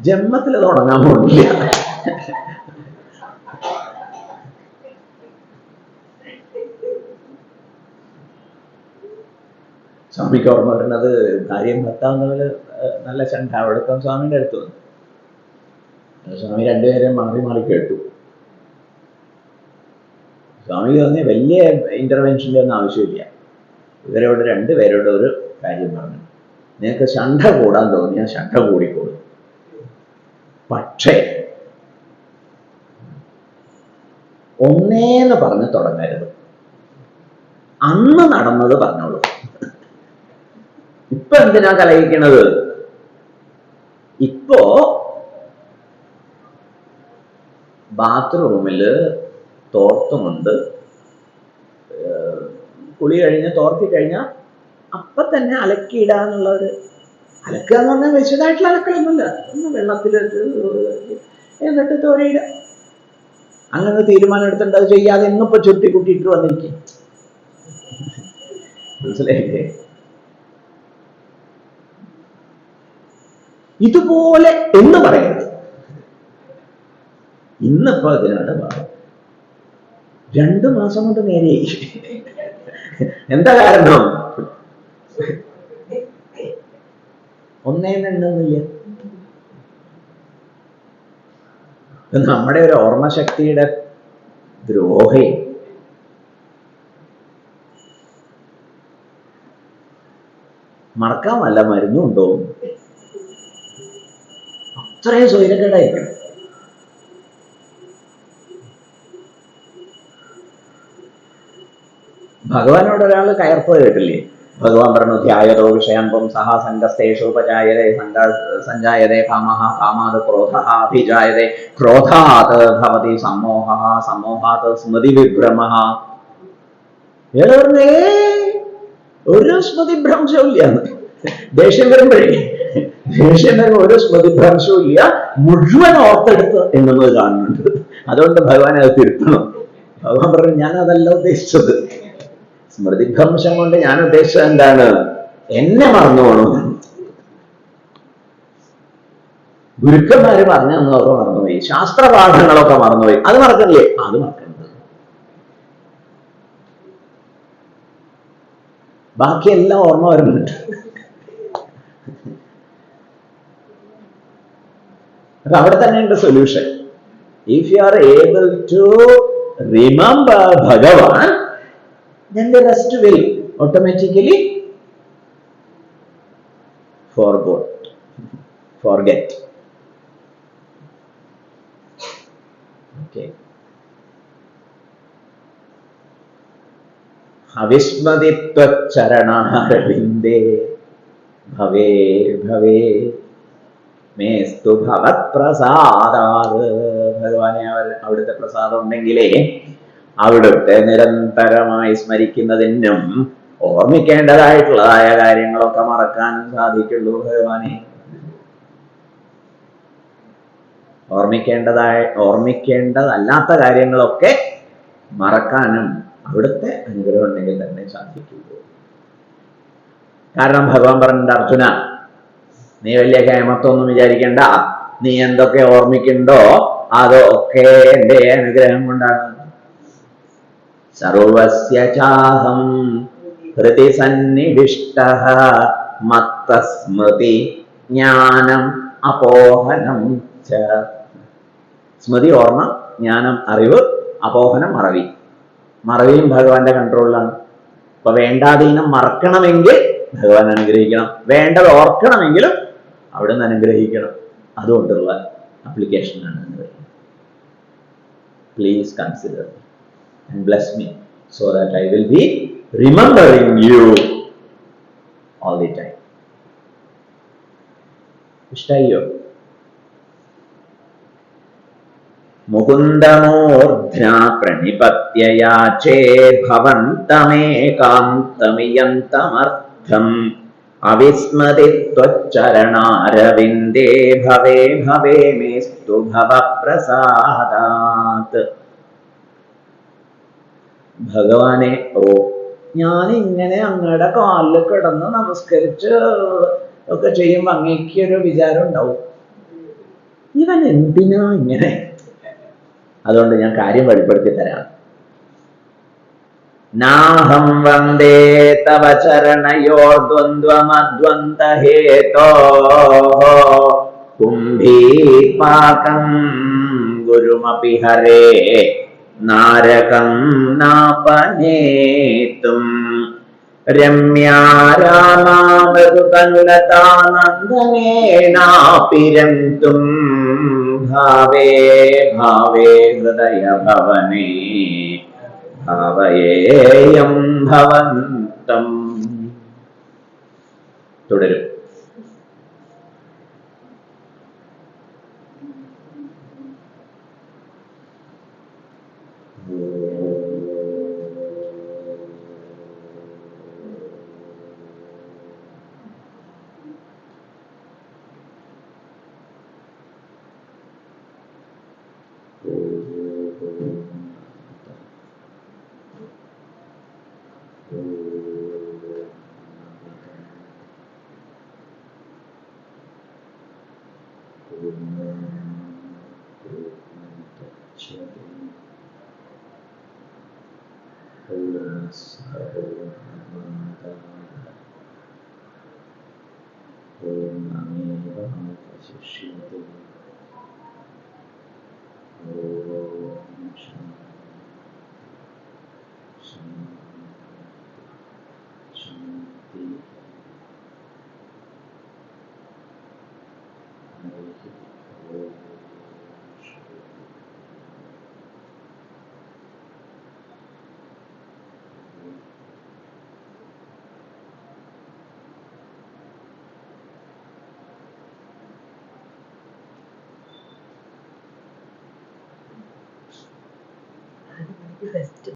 ജന്മത്തിൽ അത് ഉണങ്ങാൻ പോകില്ല. സ്വാമിക്ക് ഓർമ്മ വരുന്നത് കാര്യം ഭർത്താവ് നല്ല ചണ്ടാവടക്കം സ്വാമിയുടെ അടുത്ത് വന്നു. സ്വാമി രണ്ടുപേരെ മാറി മാറി കേട്ടു. സ്വാമി തന്നെ വലിയ ഇന്റർവെൻഷൻ്റെ ഒന്നും ആവശ്യമില്ല. ഇവരോട് രണ്ടുപേരോട് ഒരു കാര്യം പറഞ്ഞു, നിനക്ക് ശണ്ഠ കൂടാൻ തോന്നിയാൽ ശണ്ഠ കൂടിക്കോളും, പക്ഷേ ഒന്നേന്ന് പറഞ്ഞ് തുടങ്ങരുത്, അന്ന് നടന്നത് പറഞ്ഞോളൂ. ഇപ്പൊ എന്തിനാ കലഹിക്കണത്? ഇപ്പോ ബാത്റൂമില് തോർത്തുമുണ്ട്, കുളി കഴിഞ്ഞ് തോർത്തി കഴിഞ്ഞാൽ അപ്പൊ തന്നെ അലക്കിയിടാന്നുള്ള ഒരു, അലക്കുക എന്ന് പറഞ്ഞാൽ വിശദമായിട്ടുള്ള അലക്കളൊന്നുമില്ല, ഒന്ന് വെള്ളത്തിലിട്ട് എന്നിട്ട് തോരയിടുക. അങ്ങനെ തീരുമാനം എടുത്തിട്ട് അത് ചെയ്യാതെ ഇന്നിപ്പോ ചുറ്റി കുട്ടിയിട്ട് വന്നിരിക്കും. മനസ്സിലായില്ലേ? ഇതുപോലെ എന്ന് പറയുന്നത് ഇന്നിപ്പോ അതിനാണ് ഭാവം. 2 മാസം കൊണ്ട് നേരെയായി. എന്താ കാരണം? ഒന്നേന്നുണ്ടെന്നില്ല. നമ്മുടെ ഒരു ഓർമ്മശക്തിയുടെ ദ്രോഹി. മറക്കാൻ വല്ല മരുന്നും ഉണ്ടോ? അത്രയും സ്വൈരക്കേടായിരിക്കണം. ഭഗവാനോട് ഒരാൾ കയർപ്പ് കേട്ടില്ലേ? ഭഗവാൻ പറഞ്ഞു, ധ്യായതോ വിഷയാൻപം സഹ സംഗസ്തേഷോപജായതേ സഞ്ജായതേ കാമഃ കാമാത് ക്രോധഃ അഭിജായതേ ക്രോധാത് ഭവതി സമ്മോഹഃ സമ്മോഹാത് സ്മൃതി വിഭ്രമഃ. പറഞ്ഞേ ഒരു സ്മൃതി ഭ്രംശവും ഇല്ല. ദേഷ്യം വരുമ്പോഴേ ഒരു സ്മൃതി ഭ്രംശവും ഇല്ല, മുഴുവൻ ഓർത്തെടുത്ത് എന്നുള്ളത് കാണുന്നുണ്ട്. അതുകൊണ്ട് ഭഗവാൻ അത് തിരുത്തണം. ഭഗവാൻ പറഞ്ഞു, ഞാൻ അതല്ല ഉദ്ദേശിച്ചത്. സ്മൃതിഭ്രംശം കൊണ്ട് ഞാൻ ഉദ്ദേശിച്ചത് എന്താണ്? എന്നെ മറന്നു പോകണം. ഗുരുക്കന്മാര് പറഞ്ഞു തന്നതൊക്കെ മറന്നുപോയി, ശാസ്ത്രപാഠങ്ങളൊക്കെ മറന്നുപോയി. അത് മറക്കണില്ലേ? അത് മറക്കരുത്. ബാക്കിയെല്ലാം ഓർമ്മ വരുന്നുണ്ട്. അപ്പൊ അവിടെ തന്നെയുണ്ട് solution. If you are able to remember Bhagavan, then the rest will automatically forget. Okay. അവിസ്മൃതിത്വച്ചരണാരവിന്ദേ ഭവേ ഭവേ മേസ്തു ഭവത് പ്രസാദാത്. ഭഗവാനെ അവിടുത്തെ പ്രസാദം ഉണ്ടെങ്കിലേ അവിടുത്തെ നിരന്തരമായി സ്മരിക്കുന്നതിനും ഓർമ്മിക്കേണ്ടതായിട്ടുള്ളതായ കാര്യങ്ങളൊക്കെ മറക്കാൻ സാധിക്കുള്ളൂ. ഭഗവാനെ ഓർമ്മിക്കേണ്ടതല്ലാത്ത കാര്യങ്ങളൊക്കെ മറക്കാനും അവിടുത്തെ അനുഗ്രഹം ഉണ്ടെങ്കിൽ തന്നെ സാധിക്കുള്ളൂ. കാരണം ഭഗവാൻ പറഞ്ഞിട്ടുണ്ട്, അർജുന, നീ വലിയ കേമത്വമൊന്നും വിചാരിക്കണ്ട. നീ എന്തൊക്കെ ഓർമ്മിക്കണ്ടോ അതൊക്കെ എന്റെ അനുഗ്രഹം കൊണ്ടാണ്. സർവസ്യ ചാഹം ഹൃദി സന്നിവിഷ്ടഃ മത്തസ്മൃതി ജ്ഞാനം അപോഹനം ച. സ്മൃതി ഓർമ്മ, ജ്ഞാനം അറിവ്, അപോഹനം മറവി. മറവിയും ഭഗവാന്റെ കൺട്രോളിലാണ്. അപ്പൊ വേണ്ടാതീനം മറക്കണമെങ്കിൽ ഭഗവാൻ അനുഗ്രഹിക്കണം, വേണ്ടത് ഓർക്കണമെങ്കിലും അവിടുന്ന് അനുഗ്രഹിക്കണം. അതുകൊണ്ടുള്ള അപ്ലിക്കേഷനാണ്. Please consider and bless me so that I will be remembering you all the time. ഇഷ്ടായോ? മുകുന്ദമൂർധ്നാ പ്രണിപത്യ യാചേ ഭവന്തമേകാന്തമിയന്തമർത്ഥം അവിസ്മൃതിത്വച്ചരണാരവിന്ദേ ഭവേ ഭവേ മേസ്തു ഭവപ്രസാദാത്. ഭഗവാനെ, ഞാനിങ്ങനെ അങ്ങയുടെ കാലിൽ കിടന്ന് നമസ്കരിച്ച് ഒക്കെ ചെയ്യുമ്പോ അങ്ങേക്ക് ഒരു വിചാരം ഉണ്ടാവും, ഇവൻ എന്തിനാ ഇങ്ങനെ. അതുകൊണ്ട് ഞാൻ കാര്യം വെളിപ്പെടുത്തി തരാം. നാഹം വന്ദേ തവ ചരണയോർദ്വന്ദ്വമദ്വന്ത ഹേതോ കുംഭീപാകം ഗുരുമപി ഹരേ നാരകം നാപനേതും രമ്യാ രാമാമൃതനുലതാനന്ദനേനാപിരന്തും ഭാവേ ഭാവേ ഹൃദയ ഭവനേ ഭാവയേയം ഭവന്തം. തുടരും. പൂർണ്ണമേവാവശിഷ്യത്തെ. ഓം ശാന്തി. ബെസ്റ്റ്